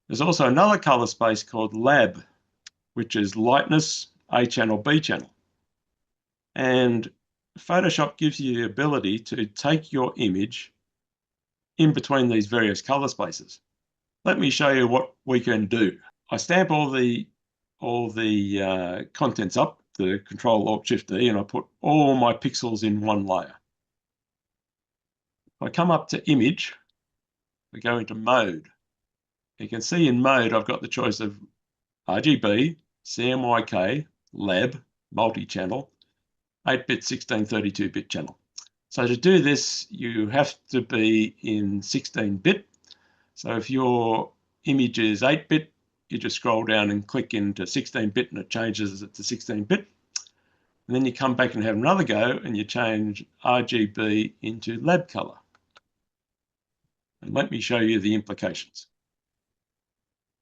Speaker 1: There's also another color space called Lab, which is lightness, A channel, B channel. And Photoshop gives you the ability to take your image in between these various color spaces. Let me show you what we can do. I stamp all the contents up, the Control-Alt-Shift-D, and I put all my pixels in one layer. If I come up to Image, we go into Mode. You can see in Mode I've got the choice of RGB, CMYK, Lab, multi-channel, 8-bit, 16, 32-bit channel. So to do this, you have to be in 16-bit. So if your image is 8-bit, you just scroll down and click into 16-bit and it changes it to 16-bit. And then you come back and have another go and you change RGB into lab color. And let me show you the implications.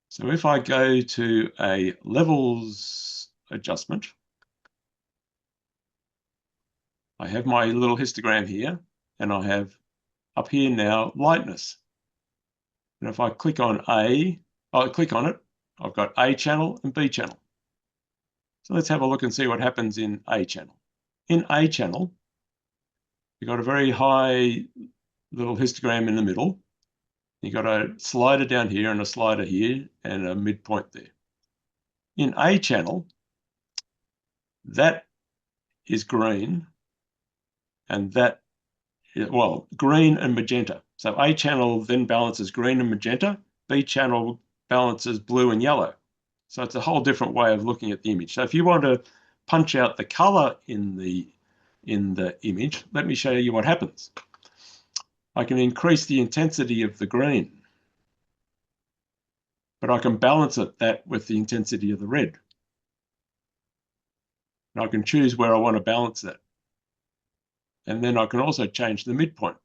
Speaker 1: So if I go to a levels adjustment, I have my little histogram here, and I have up here now lightness. And if I click on it, I've got A channel and B channel. So let's have a look and see what happens in A channel. In A channel, you've got a very high little histogram in the middle. You've got a slider down here and a slider here and a midpoint there. In A channel, that is green, and that, well, green and magenta. So A channel then balances green and magenta, B channel balances blue and yellow. So it's a whole different way of looking at the image. So if you want to punch out the color in the image, let me show you what happens. I can increase the intensity of the green, but I can balance that with the intensity of the red. And I can choose where I want to balance that. And then I can also change the midpoint.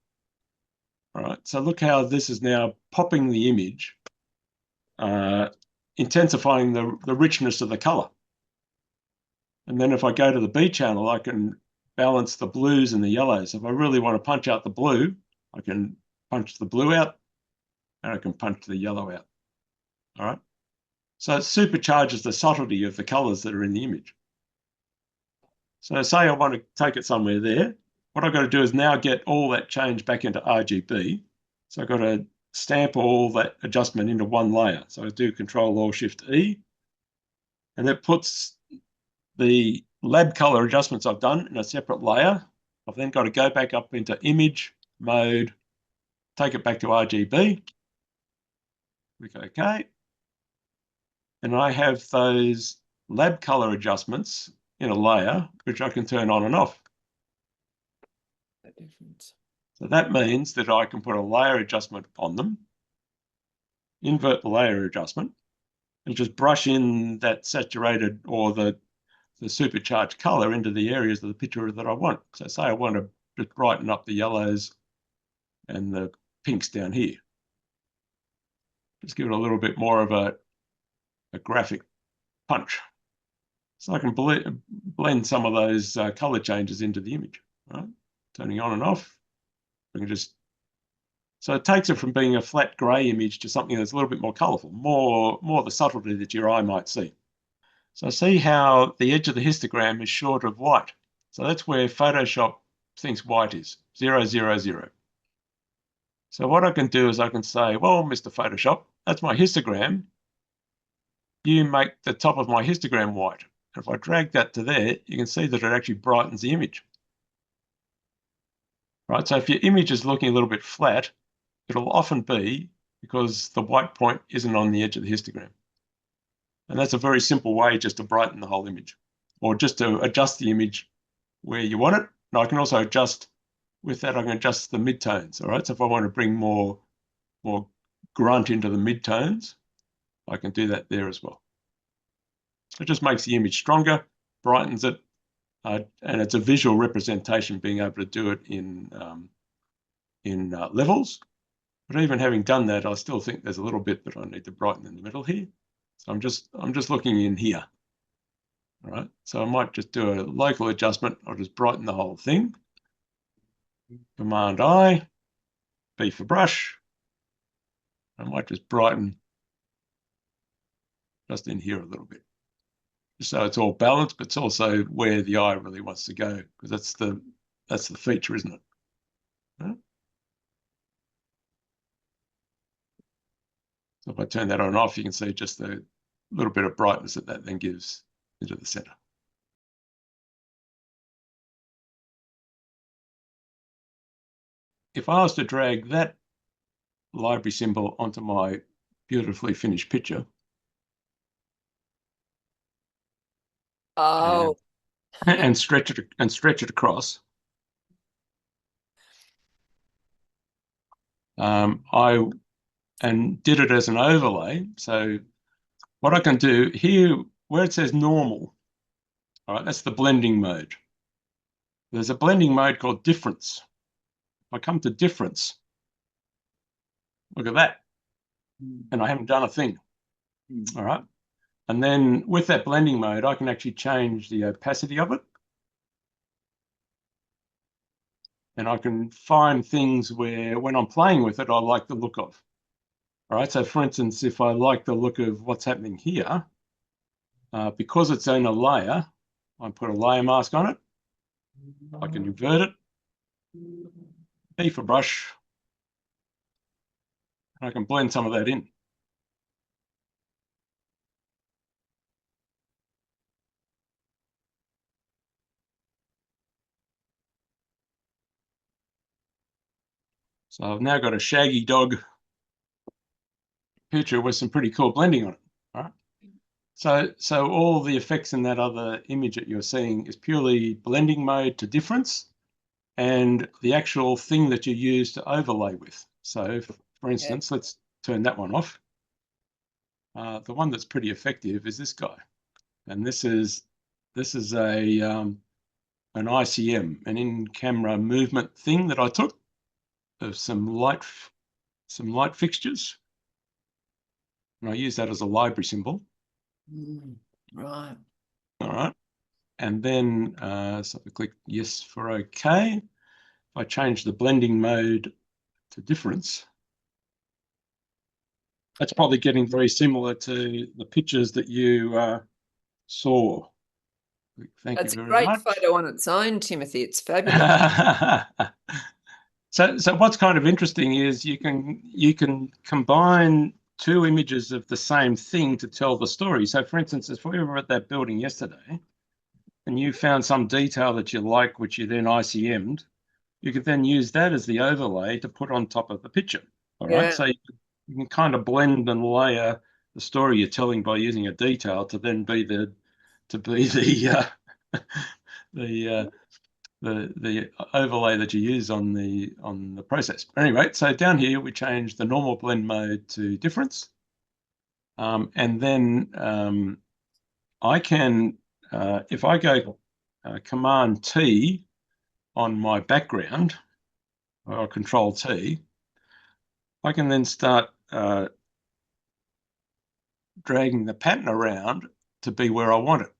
Speaker 1: All right, so look how this is now popping the image, intensifying the richness of the color. And then if I go to the B channel, I can balance the blues and the yellows. If I really want to punch out the blue, I can punch the blue out and I can punch the yellow out. All right. So it supercharges the subtlety of the colors that are in the image. So say I want to take it somewhere there. What I've got to do is now get all that change back into RGB. So I've got to stamp all that adjustment into one layer. So I do Control-Alt-Shift-E, and that puts the lab color adjustments I've done in a separate layer. I've then got to go back up into Image, Mode, take it back to RGB, click OK. And I have those lab color adjustments in a layer, which I can turn on and off. So that means that I can put a layer adjustment on them, invert the layer adjustment, and just brush in that saturated or the supercharged color into the areas of the picture that I want. So say I want to just brighten up the yellows and the pinks down here. Just give it a little bit more of a graphic punch. So I can blend some of those color changes into the image, right? Turning on and off. We can just, so it takes it from being a flat gray image to something that's a little bit more colorful, more the subtlety that your eye might see. So see how the edge of the histogram is short of white. So that's where Photoshop thinks white is, 0, 0, 0. So what I can do is I can say, well, Mr. Photoshop, that's my histogram. You make the top of my histogram white. And if I drag that to there, you can see that it actually brightens the image. Right, so if your image is looking a little bit flat, it'll often be because the white point isn't on the edge of the histogram. And that's a very simple way just to brighten the whole image, or just to adjust the image where you want it. And I can also adjust, with that I can adjust the midtones, all right? So if I want to bring more grunt into the midtones, I can do that there as well. It just makes the image stronger, brightens it, and it's a visual representation, being able to do it in levels. But even having done that, I still think there's a little bit that I need to brighten in the middle here. So I'm just looking in here. All right. So I might just do a local adjustment. I'll just brighten the whole thing. Command I, B for brush. I might just brighten just in here a little bit, so it's all balanced, but it's also where the eye really wants to go, because that's the feature, isn't it? Right? So if I turn that on and off, you can see just the little bit of brightness that then gives into the center. If I was to drag that library symbol onto my beautifully finished picture,
Speaker 6: Oh,
Speaker 1: and stretch it across, I did it as an overlay. So what I can do here, where it says normal, all right, that's the blending mode. There's a blending mode called difference. If I come to difference, look at that, and I haven't done a thing. All right, and then with that blending mode, I can actually change the opacity of it, and I can find things where, when I'm playing with it, I like the look of. All right, so for instance, if I like the look of what's happening here, because it's in a layer, I put a layer mask on it. I can invert it, E for brush, and I can blend some of that in. So I've now got a shaggy dog picture with some pretty cool blending on it. All right. So all the effects in that other image that you're seeing is purely blending mode to difference, and the actual thing that you use to overlay with. So for instance, let's turn that one off. The one that's pretty effective is this guy, and this is a an ICM, an in-camera movement thing that I took of some light fixtures, and I use that as a library symbol.
Speaker 6: Right.
Speaker 1: All right, and then so I click yes for OK. If I change the blending mode to difference, that's probably getting very similar to the pictures that you saw.
Speaker 6: That's a great photo on its own, Timothy. It's fabulous.
Speaker 1: So what's kind of interesting is you can combine two images of the same thing to tell the story. So for instance, if we were at that building yesterday and you found some detail that you like, which you then ICM'd, you could then use that as the overlay to put on top of the picture. All right. So you can kind of blend and layer the story you're telling by using a detail to then be the the overlay that you use on the process. Anyway, so down here we change the normal blend mode to difference, and then I can, if I go Command T on my background or Control T, I can then start dragging the pattern around to be where I want it.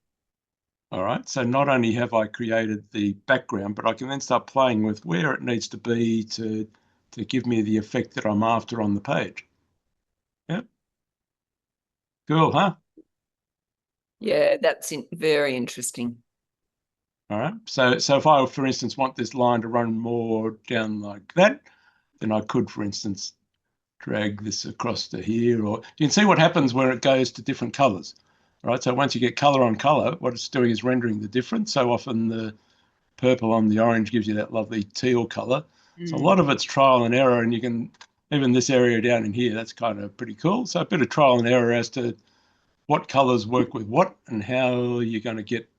Speaker 1: All right, so not only have I created the background, but I can then start playing with where it needs to be to give me the effect that I'm after on the page. Yep. Cool, huh?
Speaker 6: Yeah, that's very interesting.
Speaker 1: All right, so if I, for instance, want this line to run more down like that, then I could, for instance, drag this across to here, or you can see what happens where it goes to different colors. All right, so once you get color on color, what it's doing is rendering the difference. So often the purple on the orange gives you that lovely teal color. So a lot of it's trial and error, and you can, even this area down in here, that's kind of pretty cool. So a bit of trial and error as to what colors work with what and how you're going to get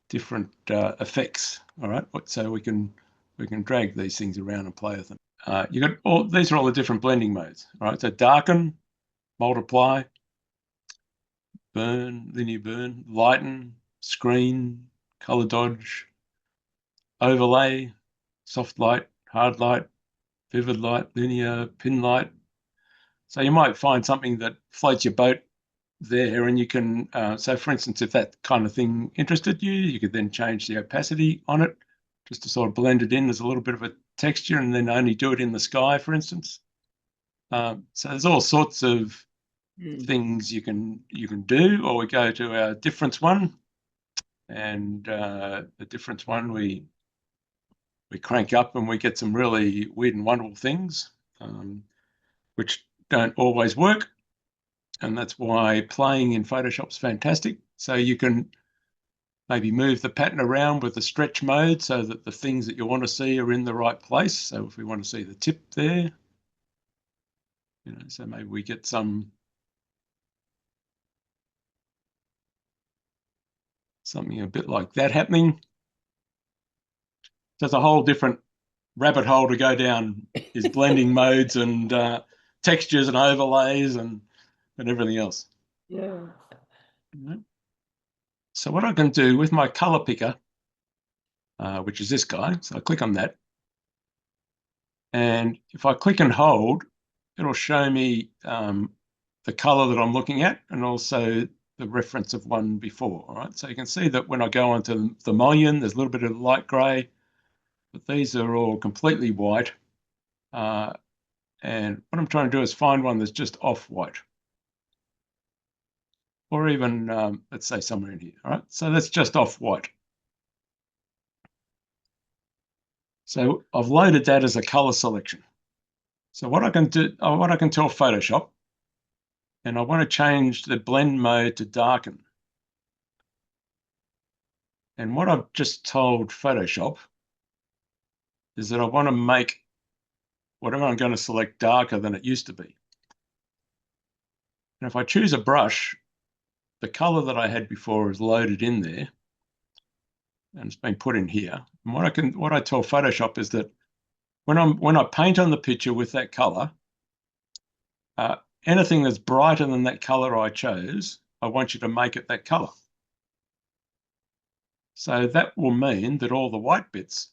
Speaker 1: different effects. All right, so we can drag these things around and play with them. You got all these are all the different blending modes. All right, so darken, multiply, burn, linear burn, lighten, screen, color dodge, overlay, soft light, hard light, vivid light, linear, pin light. So you might find something that floats your boat there, and you can, so for instance, if that kind of thing interested you, you could then change the opacity on it just to sort of blend it in. There's a little bit of a texture, and then only do it in the sky, for instance. So there's all sorts of things you can do, or we go to our difference one, and the difference one we crank up and we get some really weird and wonderful things, which don't always work, and that's why playing in Photoshop's fantastic. So you can maybe move the pattern around with the stretch mode so that the things that you want to see are in the right place. So if we want to see the tip there, so maybe we get something a bit like that happening. So it's a whole different rabbit hole to go down, is blending modes and textures and overlays and everything else.
Speaker 6: Yeah.
Speaker 1: So what I can do with my color picker, which is this guy, so I click on that, and if I click and hold, it'll show me the color that I'm looking at and also the reference of one before. All right, so you can see that when I go onto the mullion, there's a little bit of light gray, but these are all completely white. And what I'm trying to do is find one that's just off-white, or even, let's say, somewhere in here. All right, so that's just off-white. So I've loaded that as a color selection. So what I can do, what I can tell Photoshop, and I want to change the blend mode to darken. And what I've just told Photoshop is that I want to make whatever I'm going to select darker than it used to be. And if I choose a brush, the color that I had before is loaded in there, and it's been put in here. And what I tell Photoshop is that when I paint on the picture with that color, anything that's brighter than that color I chose, I want you to make it that color. So that will mean that all the white bits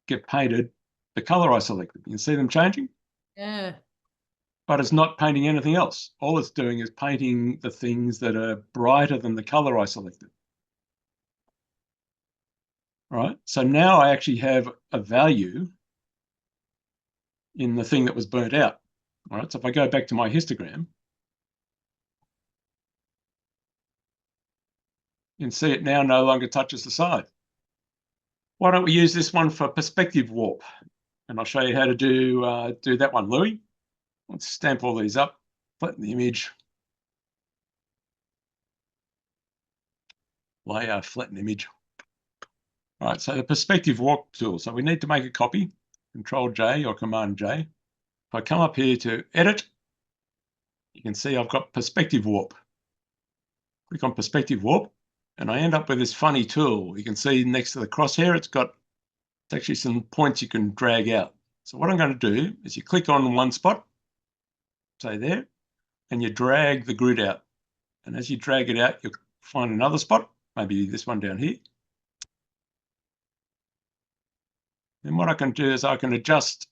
Speaker 1: get painted the color I selected. You can see them changing?
Speaker 6: Yeah.
Speaker 1: But it's not painting anything else. All it's doing is painting the things that are brighter than the color I selected. Right? So now I actually have a value in the thing that was burnt out. All right, so if I go back to my histogram, you can see it now no longer touches the side. Why don't we use this one for perspective warp? And I'll show you how to do that one, Louis. Let's stamp all these up, flatten the image. Layer, flatten image. All right, so the perspective warp tool. So we need to make a copy, Control J or Command J. If I come up here to edit, you can see I've got perspective warp. Click on perspective warp, and I end up with this funny tool. You can see next to the crosshair, it's actually some points you can drag out. So what I'm going to do is you click on one spot, say there, and you drag the grid out. And as you drag it out, you'll find another spot, maybe this one down here. Then what I can do is I can adjust.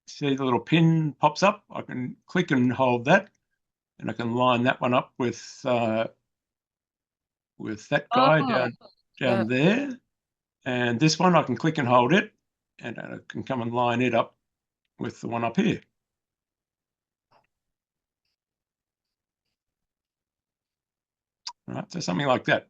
Speaker 1: See the little pin pops up? I can click and hold that, and I can line that one up with that guy down there. And this one, I can click and hold it, and I can come and line it up with the one up here. All right, so something like that.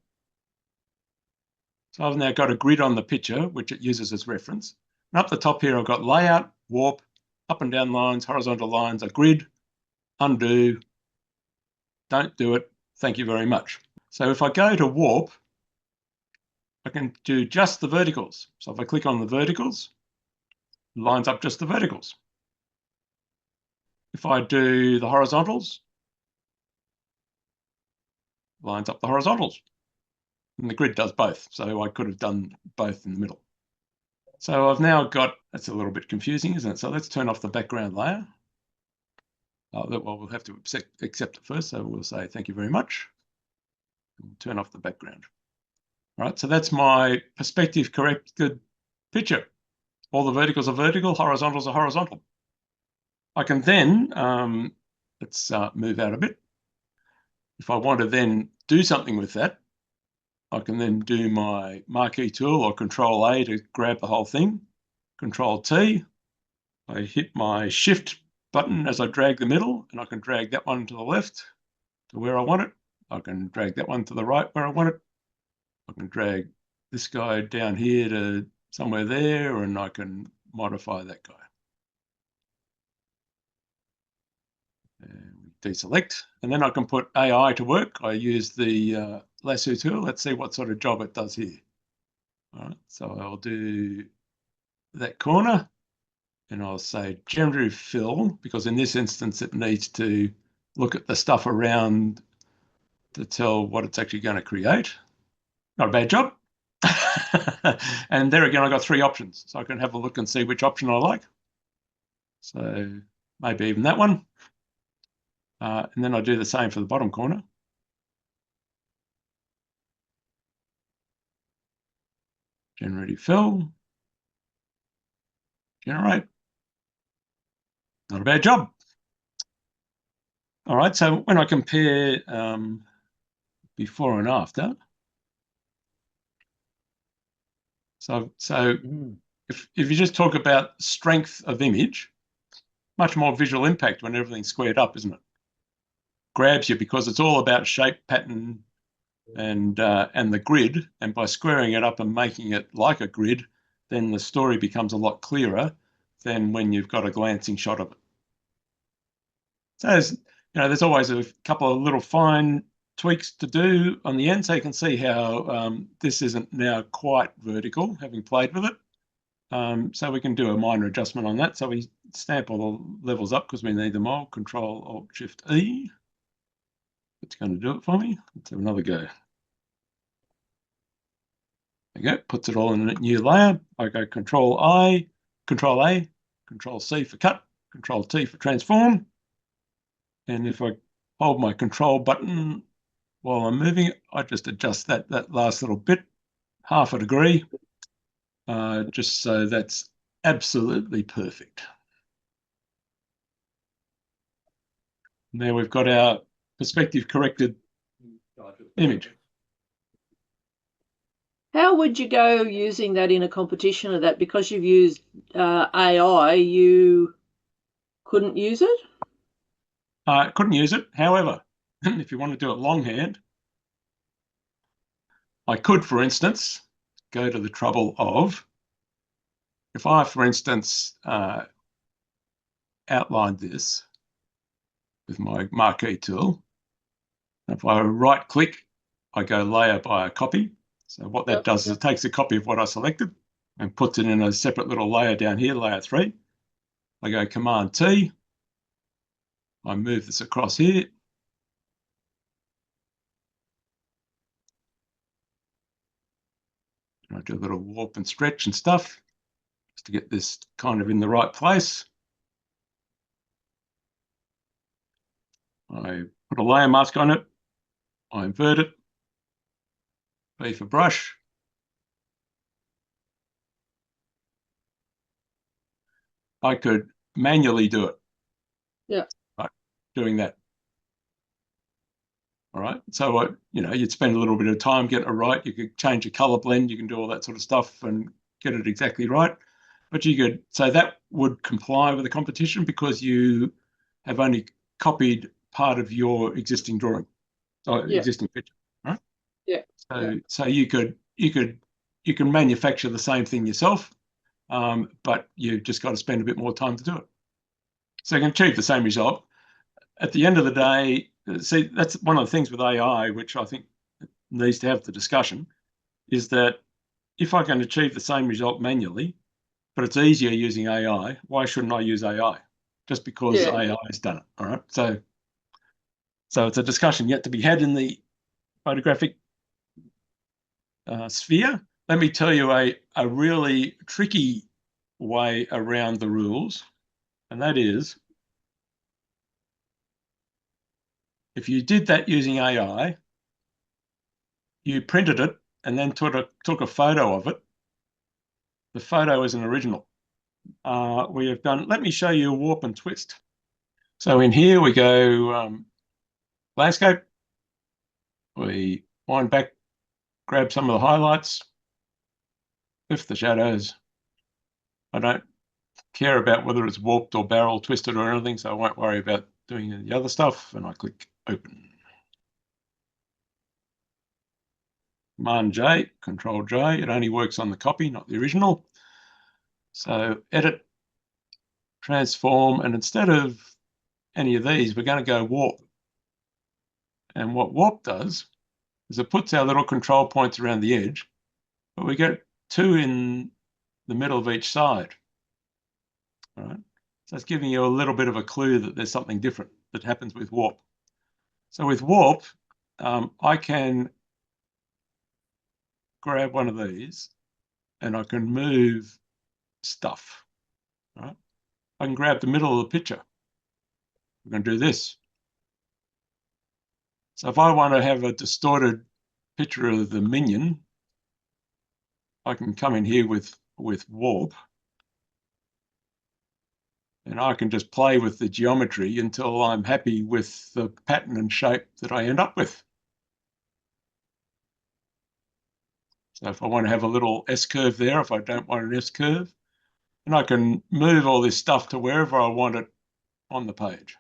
Speaker 1: So I've now got a grid on the picture, which it uses as reference. And up the top here, I've got layout, warp, up and down lines, horizontal lines, a grid, undo, don't do it, thank you very much. So if I go to warp, I can do just the verticals. So if I click on the verticals, it lines up just the verticals. If I do the horizontals, it lines up the horizontals. And the grid does both, so I could have done both in the middle. So I've now got, that's a little bit confusing, isn't it? So let's turn off the background layer. Well, we'll have to accept it first, so we'll say thank you very much. And turn off the background. All right, so that's my perspective corrected picture. All the verticals are vertical, horizontals are horizontal. I can then, let's move out a bit. If I want to then do something with that, I can then do my marquee tool or Control A to grab the whole thing. Control T. I hit my Shift button as I drag the middle, and I can drag that one to the left to where I want it. I can drag that one to the right where I want it. I can drag this guy down here to somewhere there, and I can modify that guy. And we deselect, and then I can put AI to work. I use the lasso tool. Let's see what sort of job it does here. All right, so I'll do that corner, and I'll say generative fill, because in this instance it needs to look at the stuff around to tell what it's actually going to create. Not a bad job. And there again, I got 3 options, so I can have a look and see which option I like. So maybe even that one. And then I do the same for the bottom corner. Generative fill. Generate. Not a bad job. All right, so when I compare before and after, so if you just talk about strength of image, much more visual impact when everything's squared up, isn't it? Grabs you because it's all about shape, pattern, and the grid. And by squaring it up and making it like a grid, then the story becomes a lot clearer than when you've got a glancing shot of it. So there's always a couple of little fine tweaks to do on the end, so you can see how this isn't now quite vertical, having played with it. So we can do a minor adjustment on that. So we stamp all the levels up because we need them all. Control Alt Shift E. It's going to do it for me. Let's have another go. There you go. Puts it all in a new layer. I go Control A, Control C for cut, Control T for transform. And if I hold my control button while I'm moving it, I just adjust that last little bit, 1/2 degree, just so that's absolutely perfect. Now we've got our perspective corrected image.
Speaker 7: How would you go using that in a competition of that? Because you've used AI, you couldn't use it?
Speaker 1: Couldn't use it. However, if you want to do it longhand, I could, for instance, go to the trouble of, if I, for instance, outlined this with my marquee tool, if I right click, I go layer by a copy. So what that does is it takes a copy of what I selected and puts it in a separate little layer down here, layer 3. I go Command T. I move this across here. And I do a little warp and stretch and stuff just to get this kind of in the right place. I put a layer mask on it. I invert it. B for brush. I could manually do it.
Speaker 7: Yeah.
Speaker 1: Like doing that. All right. So, you'd spend a little bit of time getting it right. You could change your color blend. You can do all that sort of stuff and get it exactly right. But so that would comply with the competition because you have only copied part of your existing drawing or existing picture, right?
Speaker 7: Yeah.
Speaker 1: So you can manufacture the same thing yourself, but you've just got to spend a bit more time to do it. So you can achieve the same result. At the end of the day, see, that's one of the things with AI, which I think needs to have the discussion, is that if I can achieve the same result manually, but it's easier using AI, why shouldn't I use AI? Just because AI has done it, all right? So it's a discussion yet to be had in the photographic sphere. Let me tell you a really tricky way around the rules, and that is, if you did that using AI, you printed it and then took a photo of it, the photo is an original. We have done, let me show you a warp and twist. So in here we go landscape, we wind back, grab some of the highlights, lift the shadows. I don't care about whether it's warped or barrel twisted or anything, so I won't worry about doing the other stuff, and I click open. Command J, Control J, it only works on the copy, not the original. So edit, transform, and instead of any of these, we're going to go warp. And what warp does is it puts our little control points around the edge, but we get 2 in the middle of each side. All right. So it's giving you a little bit of a clue that there's something different that happens with warp. So with warp, I can grab one of these and I can move stuff. Right? I can grab the middle of the picture. I'm going to do this. So if I want to have a distorted picture of the minion, I can come in here with warp, and I can just play with the geometry until I'm happy with the pattern and shape that I end up with. So if I want to have a little S-curve there, if I don't want an S-curve, and I can move all this stuff to wherever I want it on the page.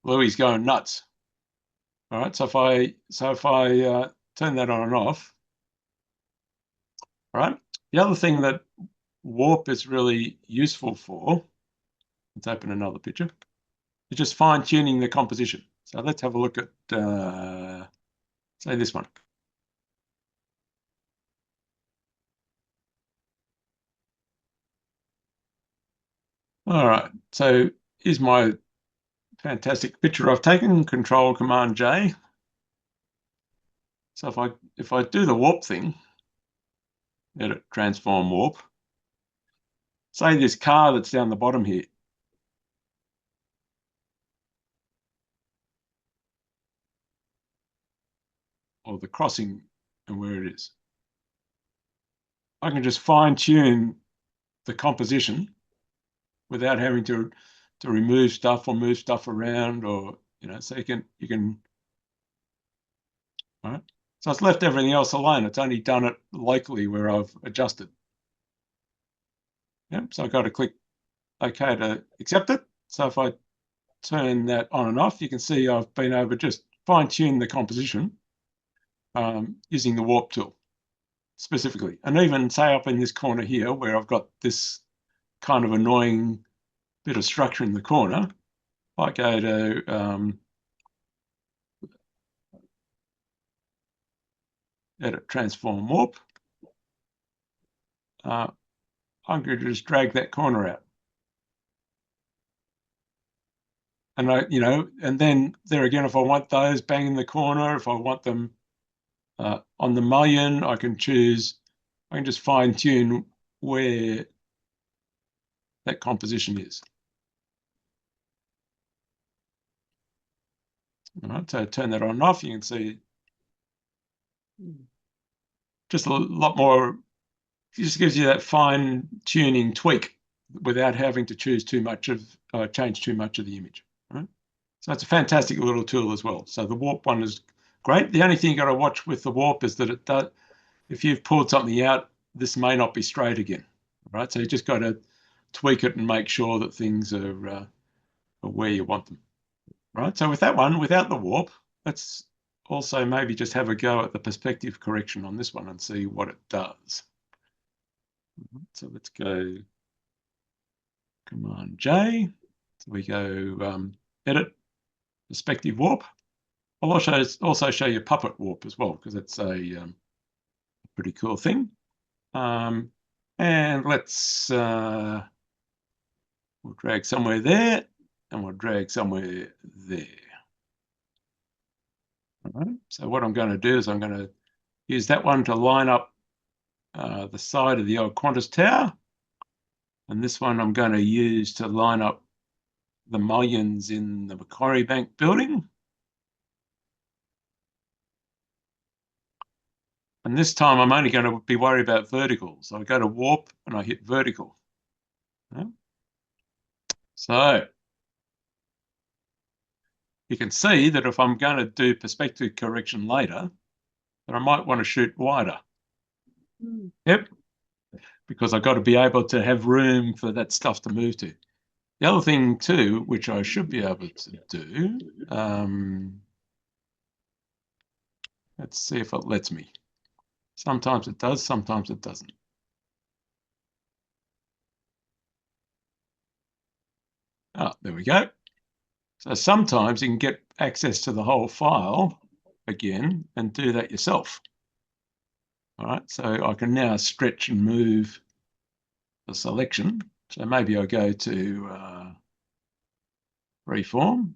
Speaker 1: Louie's going nuts. All right, so if I turn that on and off, all right. The other thing that warp is really useful for, let's open another picture, is just fine-tuning the composition. So let's have a look at, say, this one. All right, so here's my fantastic picture I've taken, Control Command J. So if I do the warp thing, edit, transform, warp, say this car that's down the bottom here, or the crossing and where it is, I can just fine tune the composition without having to remove stuff or move stuff around, or so you can all right. So it's left everything else alone. It's only done it locally where I've adjusted. Yep. So I've got to click OK to accept it. So if I turn that on and off, you can see I've been able to just fine tune the composition using the warp tool specifically, and even say up in this corner here where I've got this kind of annoying bit of structure in the corner, I go to edit, transform, warp. I'm going to just drag that corner out, and and then there again, if I want those bang in the corner, if I want them on the mullion, I can just fine tune where that composition is. All right, so turn that on and off. You can see just a lot more. It just gives you that fine tuning tweak without having to change too much of the image. Right? So it's a fantastic little tool as well. So the warp one is great. The only thing you got to watch with the warp is that it does, if you've pulled something out, this may not be straight again. Right? So you just got to tweak it and make sure that things are where you want them. Right? So with that one, without the warp, let's also maybe just have a go at the perspective correction on this one and see what it does. So let's go Command J. So we go edit, perspective warp. I'll also show you puppet warp as well, because it's a pretty cool thing. And let's we'll drag somewhere there, and we'll drag somewhere there. All right. So what I'm going to do is I'm going to use that one to line up the side of the old Qantas Tower, and this one I'm going to use to line up the mullions in the Macquarie Bank building. And this time I'm only going to be worried about vertical. So I go to warp and I hit vertical. Yeah. So you can see that if I'm going to do perspective correction later, that I might want to shoot wider. Yep. Because I've got to be able to have room for that stuff to move to. The other thing too, which I should be able to do, let's see if it lets me. Sometimes it does, sometimes it doesn't. Ah, there we go. So sometimes you can get access to the whole file again and do that yourself. All right, so I can now stretch and move the selection. So maybe I go to Reform.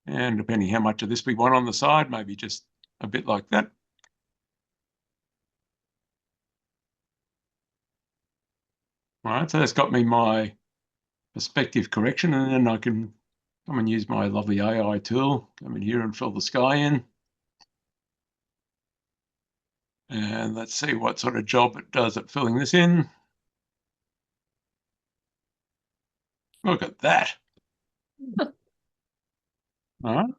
Speaker 1: And depending how much of this we want on the side, maybe just a bit like that. All right, so that's got me my perspective correction, and then I can come and use my lovely AI tool, come in here and fill the sky in. And let's see what sort of job it does at filling this in. Look at that. All right.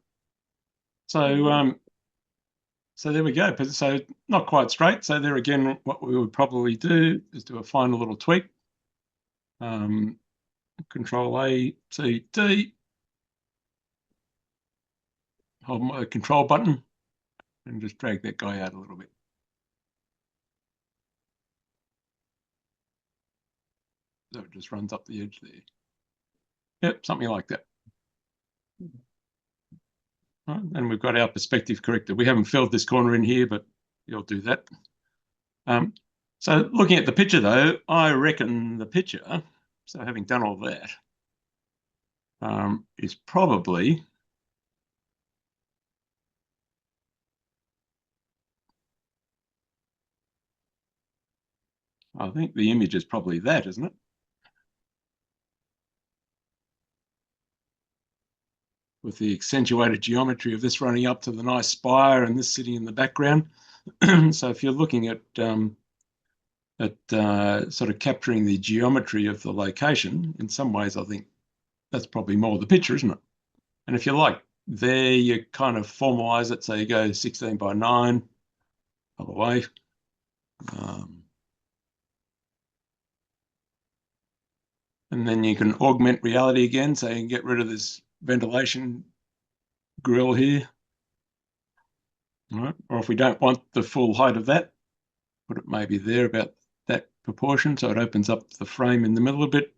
Speaker 1: So there we go. So not quite straight. So there again, what we would probably do is do a final little tweak. Control A, C, D. Hold my control button and just drag that guy out a little bit. So it just runs up the edge there. Yep, something like that. Right, and we've got our perspective corrected. We haven't filled this corner in here, but you'll do that. So looking at the picture though, I reckon the picture, so having done all that, is probably I think the image is probably that, isn't it? With the accentuated geometry of this running up to the nice spire and this sitting in the background. So if you're looking at sort of capturing the geometry of the location, in some ways I think that's probably more the picture, isn't it? And if you like, there you kind of formalize it. So you go 16 by 9 other way. And then you can augment reality again, so you can get rid of this ventilation grill here. All right. Or if we don't want the full height of that, put it maybe there about that proportion, so it opens up the frame in the middle a bit.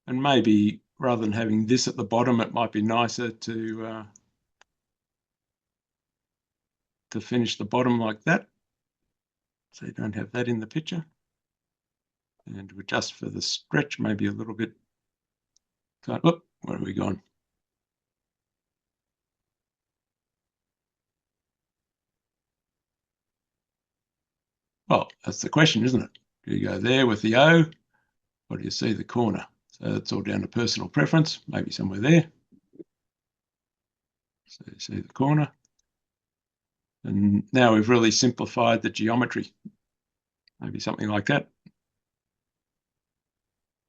Speaker 1: And maybe rather than having this at the bottom, it might be nicer to finish the bottom like that, so you don't have that in the picture. And to adjust for the stretch, maybe a little bit. Oh, where are we gone? Well, that's the question, isn't it? Do you go there with the O, or do you see the corner? So it's all down to personal preference, maybe somewhere there. So you see the corner. And now we've really simplified the geometry. Maybe something like that.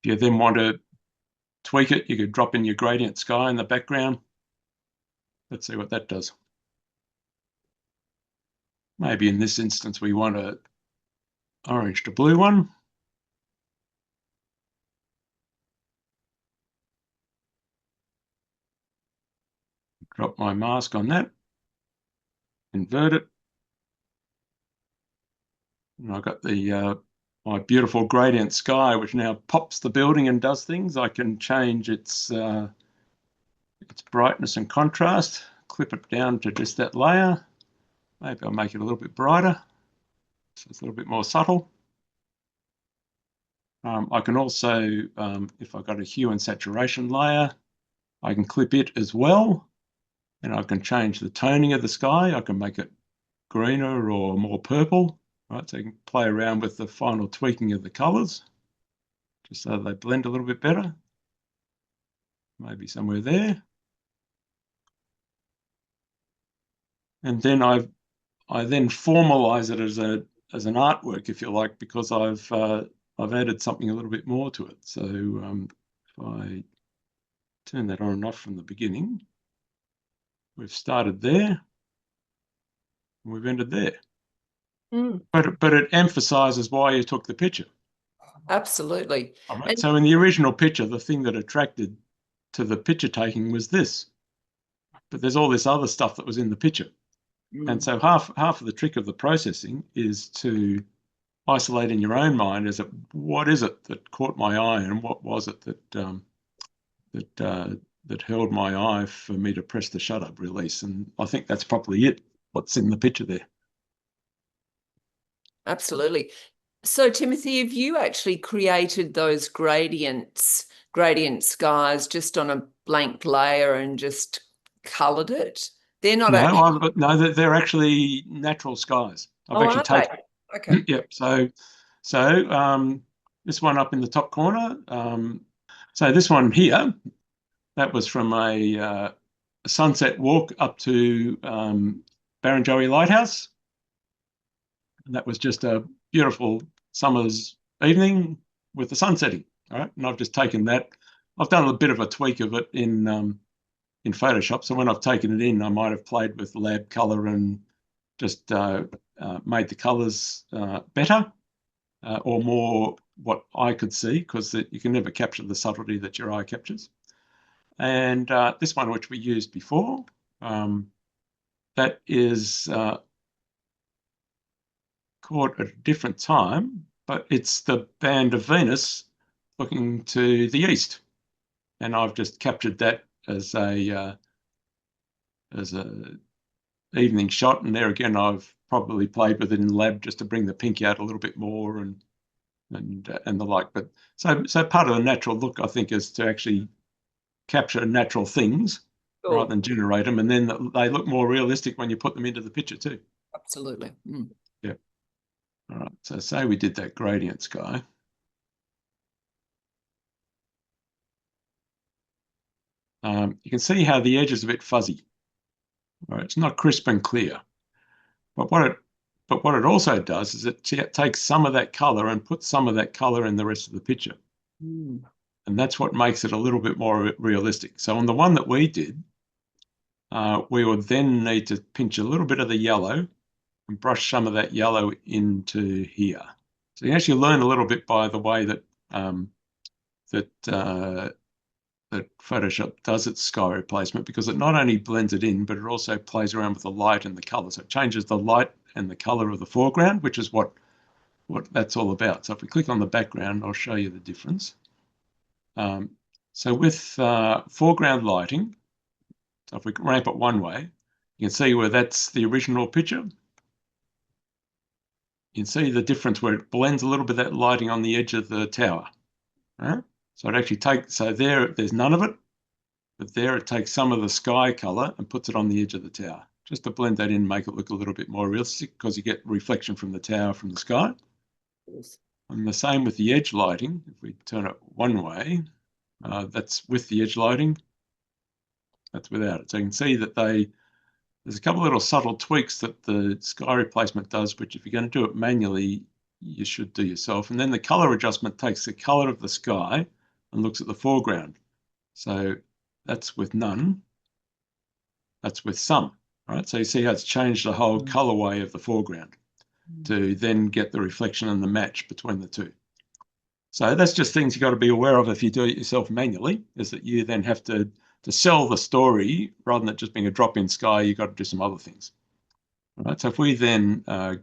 Speaker 1: If you then want to tweak it, you could drop in your gradient sky in the background. Let's see what that does. Maybe in this instance, we want a orange to blue one. Drop my mask on that. Invert it. And I've got the my beautiful gradient sky, which now pops the building and does things. I can change its brightness and contrast, clip it down to just that layer. Maybe I'll make it a little bit brighter, so it's a little bit more subtle. I can also, if I've got a hue and saturation layer, I can clip it as well, and I can change the toning of the sky. I can make it greener or more purple. Right, so you can play around with the final tweaking of the colors, just so they blend a little bit better. Maybe somewhere there. And then I then formalize it as an artwork, if you like, because I've added something a little bit more to it. So if I turn that on and off from the beginning. We've started there. And we've ended there.
Speaker 6: Mm,
Speaker 1: But it emphasises why you took the picture.
Speaker 6: absolutely.
Speaker 1: All right.
Speaker 6: And-
Speaker 1: So in the original picture, the thing that attracted to the picture taking was this. But there's all this other stuff that was in the picture. And so half of the trick of the processing is to isolate in your own mind as what is it that caught my eye, and what was it that held my eye for me to press the shutter release. And I think that's probably it, what's in the picture there.
Speaker 6: Absolutely. So, Timothy, have you actually created those gradient skies just on a blank layer and just coloured it? They're not actually...
Speaker 1: No, they're actually natural skies. I've actually taken.
Speaker 6: Okay.
Speaker 1: Yep. So this one up in the top corner. So this one here, that was from a sunset walk up to Barrenjoey Lighthouse. And that was just a beautiful summer's evening with the sun setting. All right. And I've just taken that. I've done a bit of a tweak of it in Photoshop. So when I've taken it in, I might have played with lab color and just made the colors better or more what I could see, because you can never capture the subtlety that your eye captures. And this one, which we used before, that is caught at a different time, but it's the band of Venus looking to the east. And I've just captured that as a evening shot. And there again, I've probably played with it in lab just to bring the pink out a little bit more and the like. But so part of the natural look, I think, is to actually capture natural things rather than generate them, and then they look more realistic when you put them into the picture too.
Speaker 6: Absolutely. Mm.
Speaker 1: Yeah. All right. So say we did that gradient sky. You can see how the edge is a bit fuzzy. All right. It's not crisp and clear. But what it also does is it takes some of that color and puts some of that color in the rest of the picture.
Speaker 6: Mm.
Speaker 1: And that's what makes it a little bit more realistic. So on the one that we did, we would then need to pinch a little bit of the yellow and brush some of that yellow into here. So you actually learn a little bit by the way that that Photoshop does its sky replacement, because it not only blends it in, but it also plays around with the light and the color. So it changes the light and the color of the foreground, which is what that's all about. So if we click on the background, I'll show you the difference. So with foreground lighting, so if we ramp it one way, you can see where that's the original picture. You can see the difference where it blends a little bit of that lighting on the edge of the tower. Right? So it actually takes, so there's none of it, but there it takes some of the sky color and puts it on the edge of the tower, just to blend that in, make it look a little bit more realistic, because you get reflection from the tower from the sky.
Speaker 6: Yes.
Speaker 1: And the same with the edge lighting. If we turn it one way, that's with the edge lighting, that's without it. So you can see that there's a couple of little subtle tweaks that the sky replacement does, which if you're going to do it manually, you should do yourself. And then the color adjustment takes the color of the sky and looks at the foreground. So that's with none. That's with some. Right? So you see how it's changed the whole colorway of the foreground to then get the reflection and the match between the two. So that's just things you've got to be aware of if you do it yourself manually, is that you then have to sell the story rather than it just being a drop-in sky. You've got to do some other things. All right. So if we then go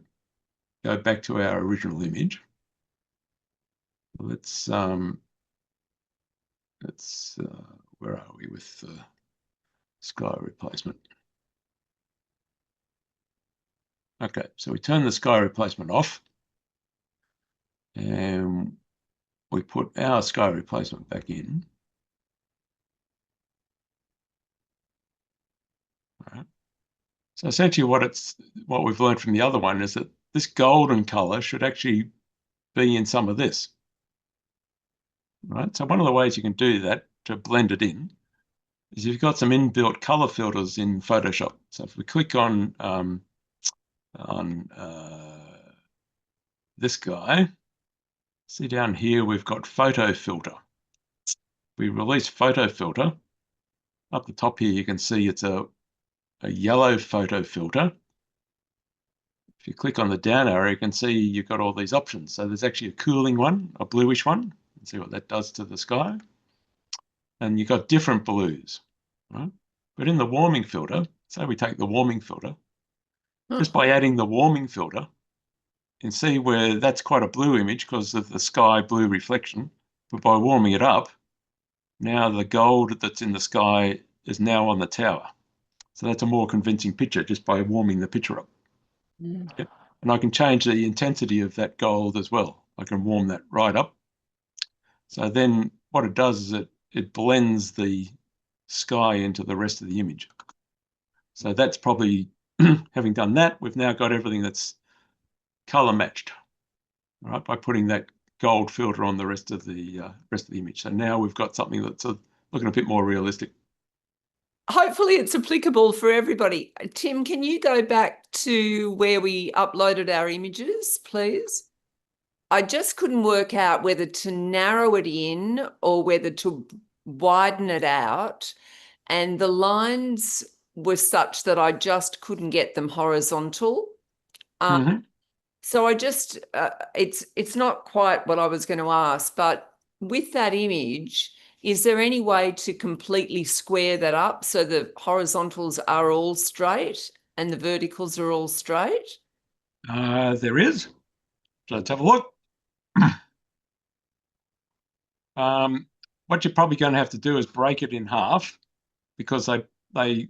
Speaker 1: back to our original image, let's where are we with sky replacement? Okay, so we turn the sky replacement off and we put our sky replacement back in. All right. So essentially what we've learned from the other one is that this golden color should actually be in some of this. Right. So one of the ways you can do that to blend it in is you've got some inbuilt color filters in Photoshop. So if we click on this guy, see down here we've got photo filter. We release photo filter, Up the top here, you can see it's a yellow photo filter. If you click on the down arrow, you can see you've got all these options. So there's actually a cooling one, a bluish one. Let's see what that does to the sky. And you've got different blues, right? But in the warming filter, say we take the warming filter, just by adding the warming filter, you can see where that's quite a blue image because of the sky blue reflection. But by warming it up, now the gold that's in the sky is now on the tower. So that's a more convincing picture just by warming the picture up. Yep. And I can change the intensity of that gold as well. I can warm that right up. So then what it does is it blends the sky into the rest of the image. So that's probably, having done that, we've now got everything that's color matched, all right, by putting that gold filter on the rest of the image. So now we've got something that's looking a bit more realistic.
Speaker 6: Hopefully it's applicable for everybody. Tim, can you go back to where we uploaded our images, please? I just couldn't work out whether to narrow it in or whether to widen it out. And the lines were such that I just couldn't get them horizontal. So I just, it's not quite what I was going to ask, but with that image, is there any way to completely square that up so the horizontals are all straight and the verticals are all straight?
Speaker 1: There is. So let's have a look. What you're probably going to have to do is break it in half because they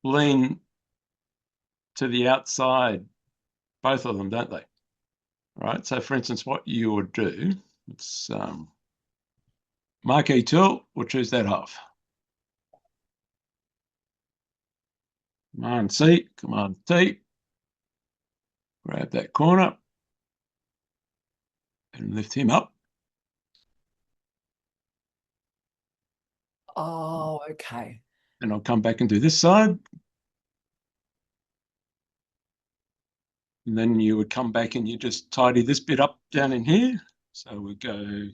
Speaker 1: lean to the outside, both of them, don't they? All right. So for instance, what you would do, it's marquee tool, we'll choose that half. Command C, Command T, grab that corner and lift him up.
Speaker 6: Oh, okay.
Speaker 1: And I'll come back and do this side. And then you would come back and you just tidy this bit up down in here. So we go,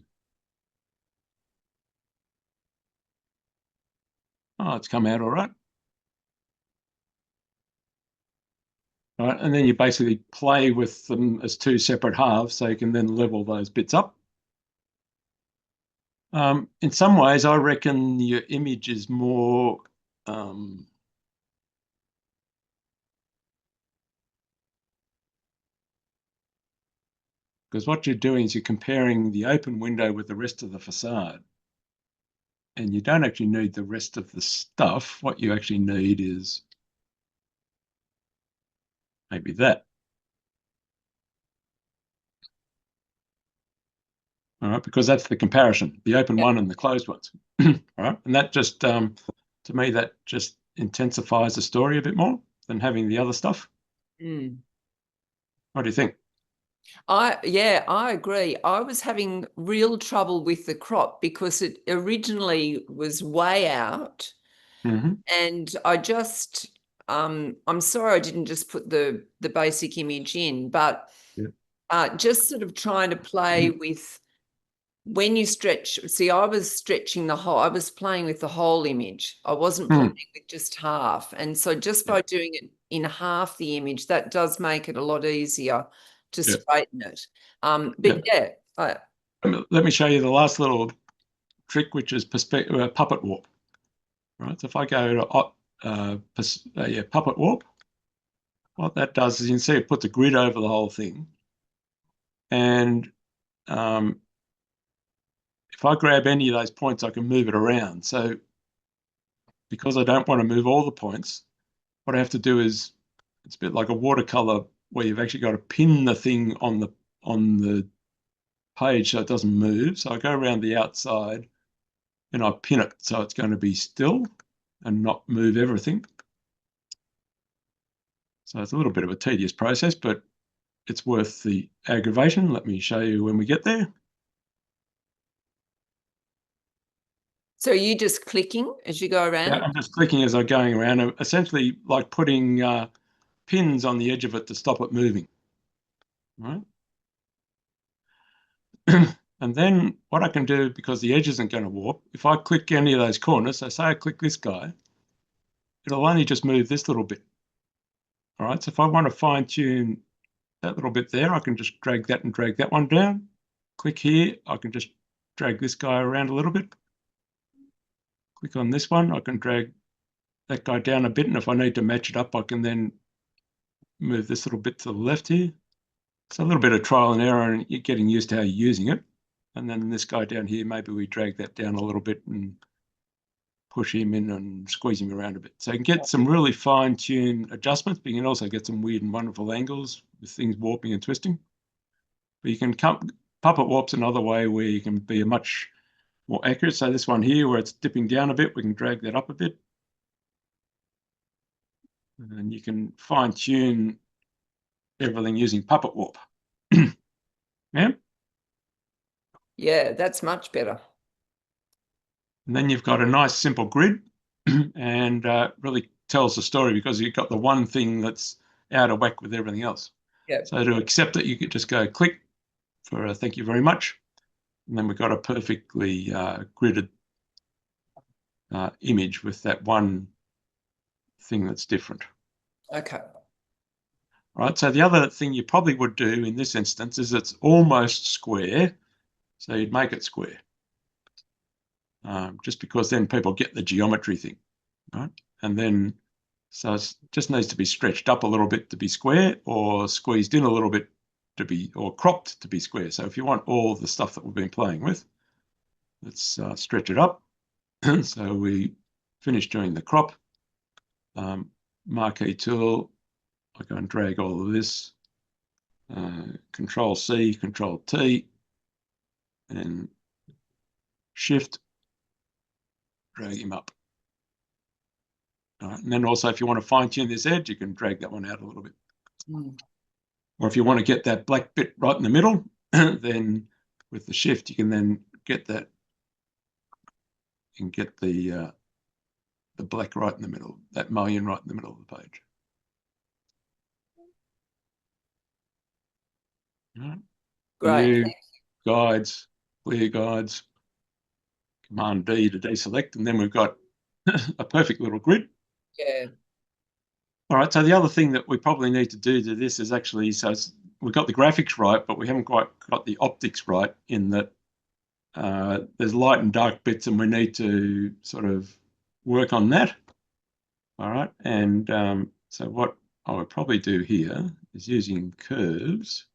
Speaker 1: oh, it's come out all right. All right, and then you basically play with them as two separate halves so you can then level those bits up. In some ways, I reckon your image is more because what you're doing is you're comparing the open window with the rest of the facade. And you don't actually need the rest of the stuff. What you actually need is maybe that. All right, because that's the comparison, the open one and the closed ones. All right, and that just, to me, that just intensifies the story a bit more than having the other stuff. What do you think?
Speaker 6: Yeah, I agree. I was having real trouble with the crop because it originally was way out. And I just, I'm sorry I didn't just put the basic image in, but just sort of trying to play with when you stretch. See, I was stretching the whole, I was playing with the whole image. I wasn't playing with just half. And so just by doing it in half the image, that does make it a lot easier to straighten it. But
Speaker 1: let me show you the last little trick, which is puppet warp. Right, so if I go to puppet warp, what that does is you can see it puts a grid over the whole thing. And if I grab any of those points, I can move it around. So because I don't want to move all the points, what I have to do is, it's a bit like a watercolor where you've actually got to pin the thing on the page so it doesn't move. So I go around the outside and I pin it so it's going to be still and not move everything. So it's a little bit of a tedious process, but it's worth the aggravation. Let me show you when we get there.
Speaker 6: so are you just clicking as you go around?
Speaker 1: Yeah, I'm just clicking as I'm going around, essentially like putting pins on the edge of it to stop it moving. Right. And then what I can do, because the edge isn't going to warp, if I click any of those corners, so say I click this guy, it'll only just move this little bit. All right, so if I want to fine tune that little bit there, I can just drag that and drag that one down. Click here, I can just drag this guy around a little bit. Click on this one, I can drag that guy down a bit, and if I need to match it up, I can then move this little bit to the left here. So a little bit of trial and error, and you're getting used to how you're using it. And then this guy down here, maybe we drag that down a little bit and push him in and squeeze him around a bit. So you can get some really fine-tuned adjustments, but you can also get some weird and wonderful angles with things warping and twisting. But you can puppet warp's another way where you can be a much more accurate. So this one here, where it's dipping down a bit, we can drag that up a bit. And you can fine-tune everything using puppet warp. Yeah?
Speaker 6: Yeah, that's much better.
Speaker 1: And then you've got a nice simple grid and really tells the story, because you've got the one thing that's out of whack with everything else.
Speaker 6: Yeah.
Speaker 1: So to accept it, you could just go click for a thank you very much. And then we've got a perfectly gridded image with that one thing that's different.
Speaker 6: Okay.
Speaker 1: Right, so the other thing you probably would do in this instance is it's almost square, so you'd make it square. Just because then people get the geometry thing, right? And then, so it just needs to be stretched up a little bit to be square, or squeezed in a little bit to be, or cropped to be square. So if you want all the stuff that we've been playing with, let's stretch it up. So we finish doing the crop. Marquee tool, I go and drag all of this. Control C, Control T, and Shift, drag him up. All right, and then also if you want to fine tune this edge, you can drag that one out a little bit. Or if you want to get that black bit right in the middle, then with the shift, you can then get that and get the black right in the middle, that mullion right in the middle of the page. All right.
Speaker 6: Great.
Speaker 1: View, guides, clear guides, Command D to deselect, and then we've got a perfect little grid.
Speaker 6: Yeah.
Speaker 1: All right, so the other thing that we probably need to do to this is actually, so we've got the graphics right, but we haven't quite got the optics right, in that there's light and dark bits, and we need to sort of work on that. All right, and so what I would probably do here is using curves.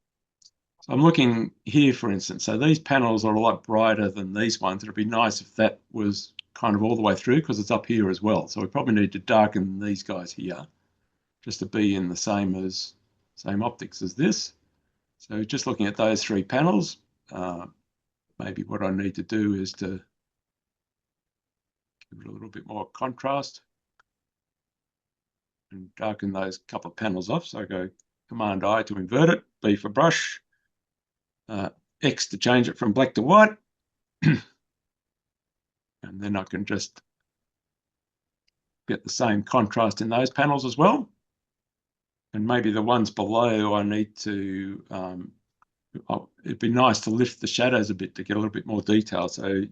Speaker 1: So I'm looking here, for instance, so these panels are a lot brighter than these ones. It'd be nice if that was kind of all the way through, because it's up here as well. So we probably need to darken these guys here just to be in the same optics as this. So just looking at those three panels, maybe what I need to do is to give it a little bit more contrast and darken those couple of panels off. So I go Command I to invert it, B for brush, X to change it from black to white. And then I can just get the same contrast in those panels as well. And maybe the ones below I need to, it'd be nice to lift the shadows a bit to get a little bit more detail. So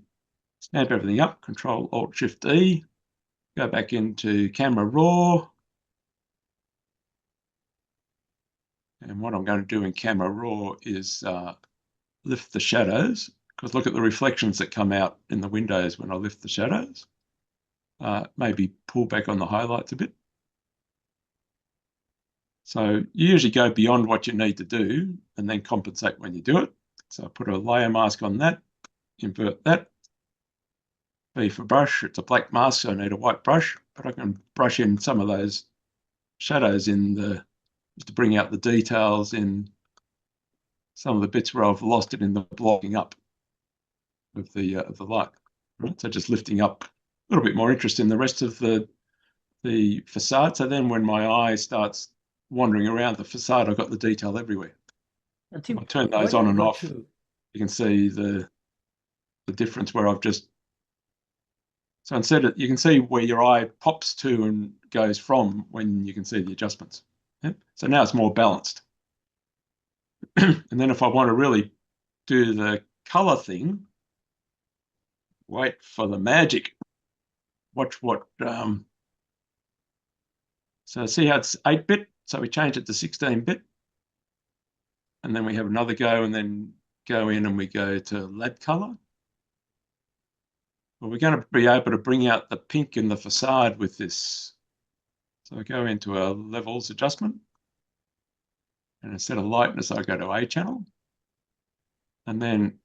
Speaker 1: snap everything up, Control Alt Shift E, go back into Camera Raw. And what I'm going to do in Camera Raw is lift the shadows, because look at the reflections that come out in the windows when I lift the shadows. Maybe pull back on the highlights a bit. So you usually go beyond what you need to do and then compensate when you do it. So I put a layer mask on that, invert that. B for brush, it's a black mask, so I need a white brush, but I can brush in some of those shadows in the, just to bring out the details in some of the bits where I've lost it in the blocking up of the light. Right? So just lifting up a little bit more interest in the rest of the facade. So then when my eye starts wandering around the facade, I've got the detail everywhere.
Speaker 2: And Tim,
Speaker 1: I turn
Speaker 2: why
Speaker 1: those
Speaker 2: do
Speaker 1: on
Speaker 2: you
Speaker 1: and
Speaker 2: go
Speaker 1: off.
Speaker 2: to-
Speaker 1: You can see the difference where I've just, so instead of, you can see where your eye pops to and goes from when you can see the adjustments. Yeah? So now it's more balanced. And then if I want to really do the color thing, wait for the magic. Watch what, so see how it's 8-bit, so we change it to 16-bit, and then we have another go, and then go in and we go to lab color. Well, we're going to be able to bring out the pink in the facade with this. So I go into a levels adjustment, and instead of lightness, I go to A channel, and then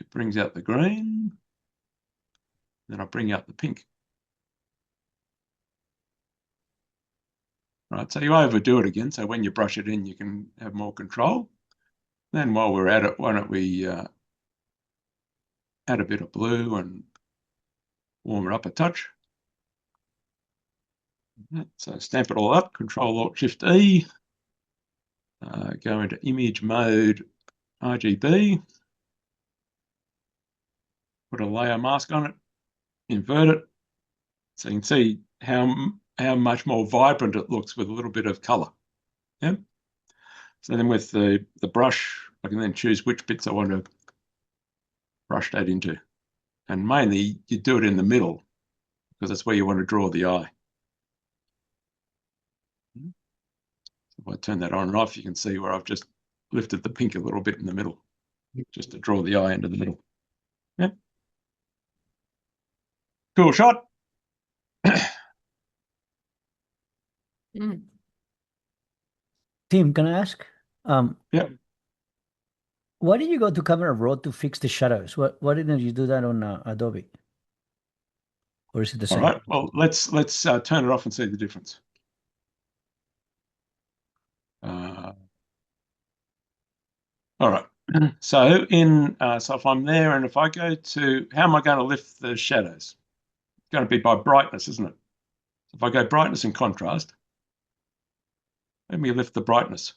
Speaker 1: it brings out the green. Then I bring out the pink. Right, so you overdo it again. So when you brush it in, you can have more control. Then while we're at it, why don't we add a bit of blue and warm it up a touch. So stamp it all up, Control-Alt-Shift-E. Go into image mode, RGB. Put a layer mask on it, invert it. So you can see how much more vibrant it looks with a little bit of color. Yeah. So then with the brush, I can then choose which bits I want to brush that into. And mainly you do it in the middle because that's where you want to draw the eye. So if I turn that on and off, you can see where I've just lifted the pink a little bit in the middle, just to draw the eye into the middle. Yeah. Cool shot.
Speaker 2: Tim, can I ask?
Speaker 1: Yeah.
Speaker 2: Why did you go to Camera Raw to fix the shadows? Why didn't you do that on Adobe? Or is it the
Speaker 1: All
Speaker 2: same?
Speaker 1: right. Well, let's turn it off and see the difference. All right. So so if I'm there and if I go to, how am I going to lift the shadows? It's going to be by brightness, isn't it? If I go brightness and contrast, let me lift the brightness.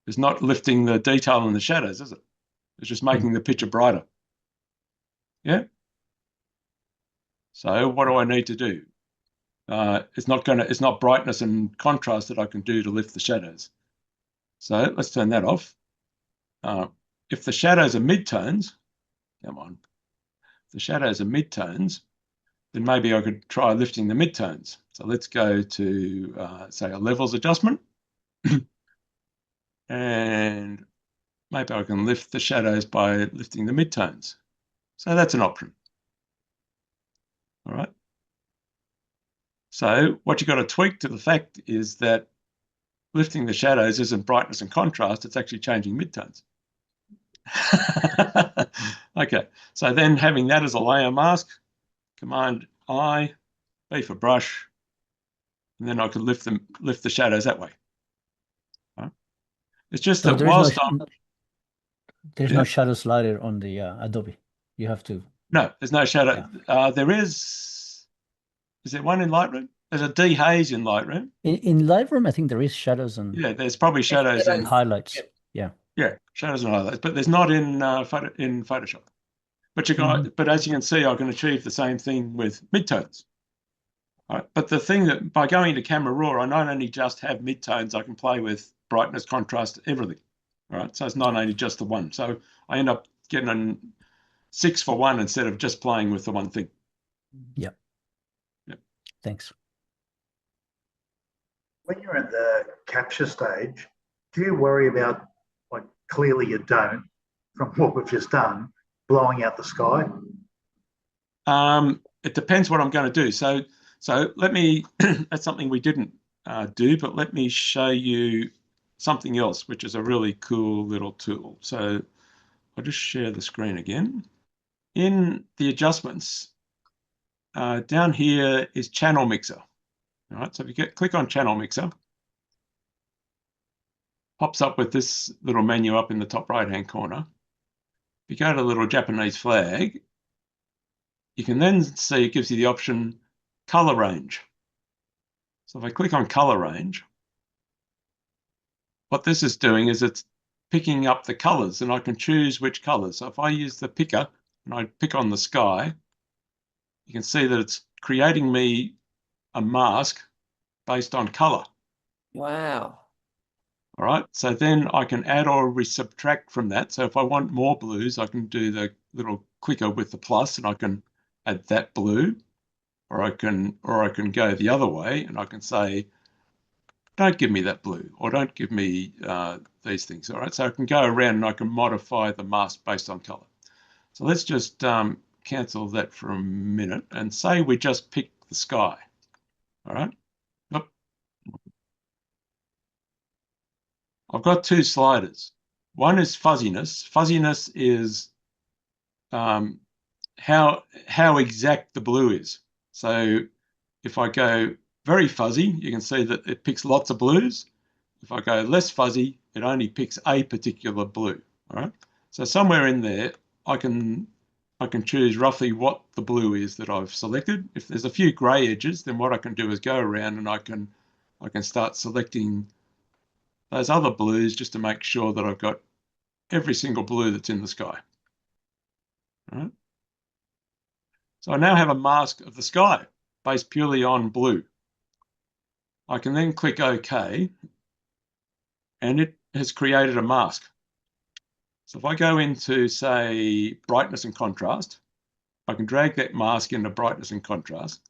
Speaker 1: It's not lifting the detail in the shadows, is it? It's just making the picture brighter. Yeah. So what do I need to do? It's not brightness and contrast that I can do to lift the shadows. So let's turn that off. If the shadows are midtones, come on. If the shadows are midtones, then maybe I could try lifting the midtones. So let's go to, say, a levels adjustment. And maybe I can lift the shadows by lifting the midtones. So that's an option. All right. So what you've got to tweak to the fact is that lifting the shadows isn't brightness and contrast, it's actually changing midtones. Okay, so then having that as a layer mask, Command-I, B for brush, and then I could lift the shadows that way. Right. It's just
Speaker 2: So
Speaker 1: that whilst
Speaker 2: there's no shadow slider on the Adobe. You have to.
Speaker 1: No, there's no shadow.
Speaker 2: Yeah.
Speaker 1: There is there one in Lightroom? There's a dehaze in Lightroom.
Speaker 2: In Lightroom, I think there is shadows and
Speaker 1: There's probably shadows
Speaker 2: and highlights. Yeah.
Speaker 1: Yeah, shadows and highlights, but there's not in Photoshop. But but as you can see, I can achieve the same thing with midtones. Right. But the thing that by going into Camera Raw, I not only just have midtones, I can play with brightness, contrast, everything. All right, so it's not only just the one. So I end up getting a 6 for 1 instead of just playing with the one thing.
Speaker 2: Yep. Thanks.
Speaker 3: When you're at the capture stage, do you worry about, like, clearly you don't, from what we've just done, blowing out the sky?
Speaker 1: It depends what I'm going to do. So let me, that's something we didn't do, but let me show you something else, which is a really cool little tool. So I'll just share the screen again. In the adjustments, down here is Channel Mixer. All right, so if you click on Channel Mixer, pops up with this little menu up in the top right-hand corner. If you go to the little Japanese flag, you can then see it gives you the option color range. So if I click on color range, what this is doing is it's picking up the colors and I can choose which colors. So if I use the picker and I pick on the sky, you can see that it's creating me a mask based on color.
Speaker 6: Wow.
Speaker 1: All right, so then I can add or subtract from that. So if I want more blues, I can do the little clicker with the plus and I can add that blue, or I can go the other way and I can say, don't give me that blue, or don't give me these things. All right, so I can go around and I can modify the mask based on color. So let's just cancel that for a minute and say we just pick the sky. All right. Yep. I've got two sliders. One is fuzziness. Fuzziness is how exact the blue is. So if I go very fuzzy, you can see that it picks lots of blues. If I go less fuzzy, it only picks a particular blue. All right. So somewhere in there, I can choose roughly what the blue is that I've selected. If there's a few grey edges, then what I can do is go around and I can start selecting those other blues just to make sure that I've got every single blue that's in the sky. All right. So I now have a mask of the sky based purely on blue. I can then click OK, and it has created a mask. So if I go into, say, brightness and contrast, I can drag that mask into brightness and contrast.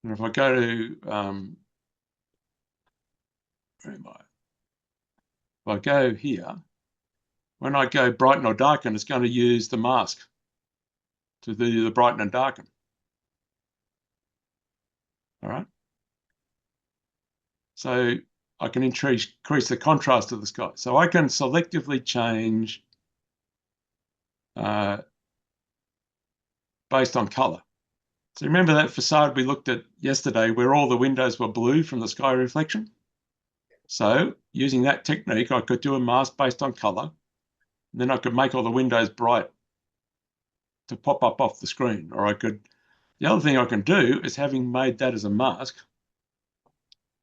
Speaker 1: And if I go to, where am I? If I go here, when I go brighten or darken, it's going to use the mask to do the brighten and darken. All right. So I can increase the contrast of the sky. So I can selectively change based on color. So remember that facade we looked at yesterday where all the windows were blue from the sky reflection? So using that technique, I could do a mask based on color. And then I could make all the windows bright to pop up off the screen. Or I could, the other thing I can do is, having made that as a mask,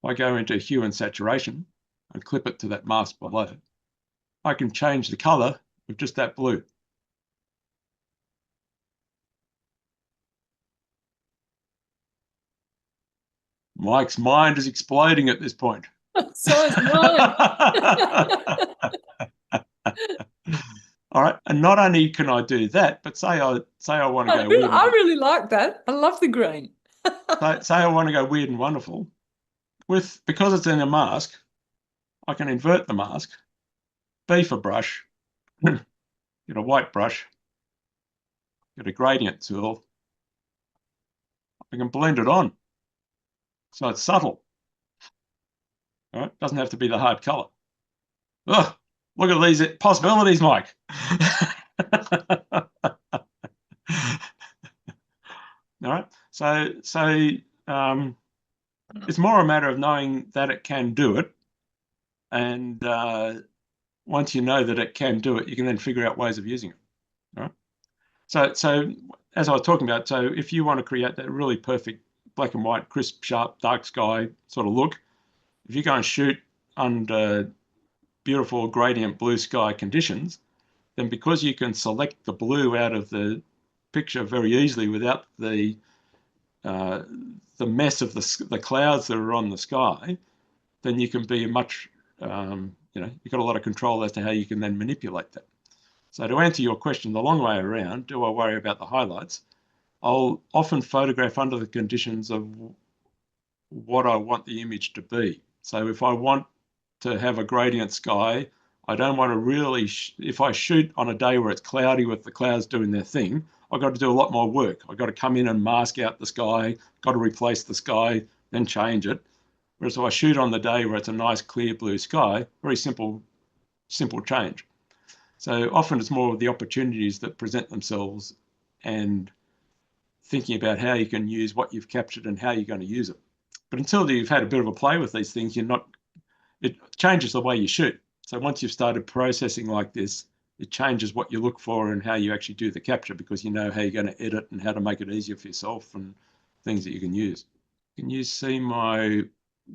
Speaker 1: I go into hue and saturation and clip it to that mask below. I can change the color with just that blue. Mike's mind is exploding at this point.
Speaker 6: So is mine.
Speaker 1: All right, and not only can I do that, but say I want to go weird.
Speaker 6: I really like that. I love the green.
Speaker 1: Say I want to go weird and wonderful. Because it's in a mask, I can invert the mask, B for brush, get a white brush, get a gradient tool. I can blend it on. So it's subtle. All right, doesn't have to be the hard color. Oh, look at these possibilities, Mike. All right, so it's more a matter of knowing that it can do it, and once you know that it can do it, you can then figure out ways of using it. All right. So as I was talking about, so if you want to create that really perfect black and white, crisp, sharp, dark sky sort of look, if you go and shoot under beautiful gradient blue sky conditions, then because you can select the blue out of the picture very easily without the mess of the clouds that are on the sky, then you can be much, you've got a lot of control as to how you can then manipulate that. So to answer your question the long way around, do I worry about the highlights? I'll often photograph under the conditions of what I want the image to be. So if I want to have a gradient sky, I don't want to really, if I shoot on a day where it's cloudy with the clouds doing their thing, I've got to do a lot more work. I've got to come in and mask out the sky, got to replace the sky, then change it. Whereas if I shoot on the day where it's a nice clear blue sky, very simple change. So often it's more of the opportunities that present themselves and thinking about how you can use what you've captured and how you're going to use it. But until you've had a bit of a play with these things, it changes the way you shoot. So once you've started processing like this, it changes what you look for and how you actually do the capture, because you know how you're going to edit and how to make it easier for yourself and things that you can use. Can you see my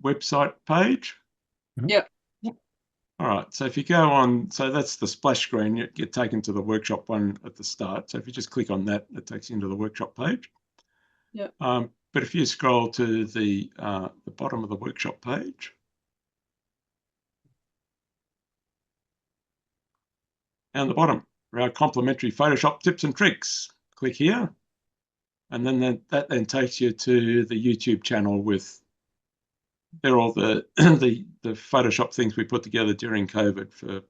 Speaker 1: website page?
Speaker 7: Yep.
Speaker 1: All right, so if you go on, so that's the splash screen, you get taken to the workshop one at the start. So if you just click on that, it takes you into the workshop page.
Speaker 7: Yep.
Speaker 1: But if you scroll to the bottom of the workshop page, And the bottom are our complimentary Photoshop tips and tricks. Click here. And then that then takes you to the YouTube channel with, they're all the, the Photoshop things we put together during COVID for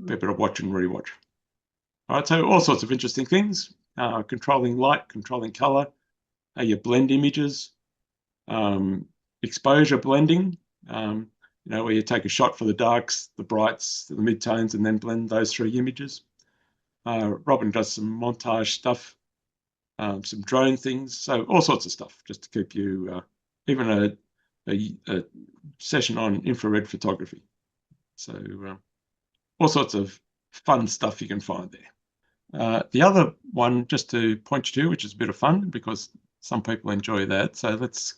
Speaker 1: people to watch and rewatch. All right, so all sorts of interesting things, controlling light, controlling color, how you blend images, exposure blending, you know, where you take a shot for the darks, the brights, the midtones, and then blend those 3 images. Robin does some montage stuff, some drone things, so all sorts of stuff just to keep you, even a session on infrared photography. So all sorts of fun stuff you can find there. The other one, just to point you to, which is a bit of fun because some people enjoy that. So let's,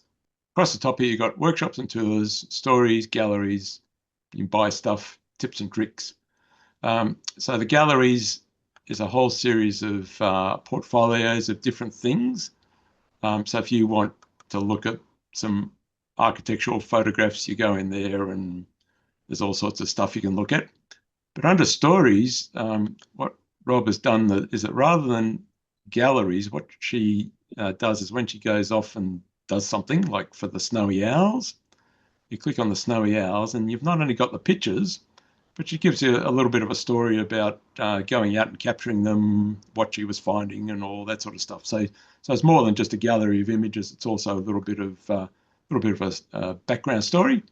Speaker 1: across the top here, you've got workshops and tours, stories, galleries, you can buy stuff, tips and tricks. So the galleries is a whole series of portfolios of different things. So if you want to look at some architectural photographs, you go in there and there's all sorts of stuff you can look at. But under stories, what Rob has done is that rather than galleries, what she does is when she goes off and does something like for the snowy owls, you click on the snowy owls and you've not only got the pictures, but she gives you a little bit of a story about going out and capturing them, what she was finding and all that sort of stuff. So it's more than just a gallery of images. It's also a little bit of a background story.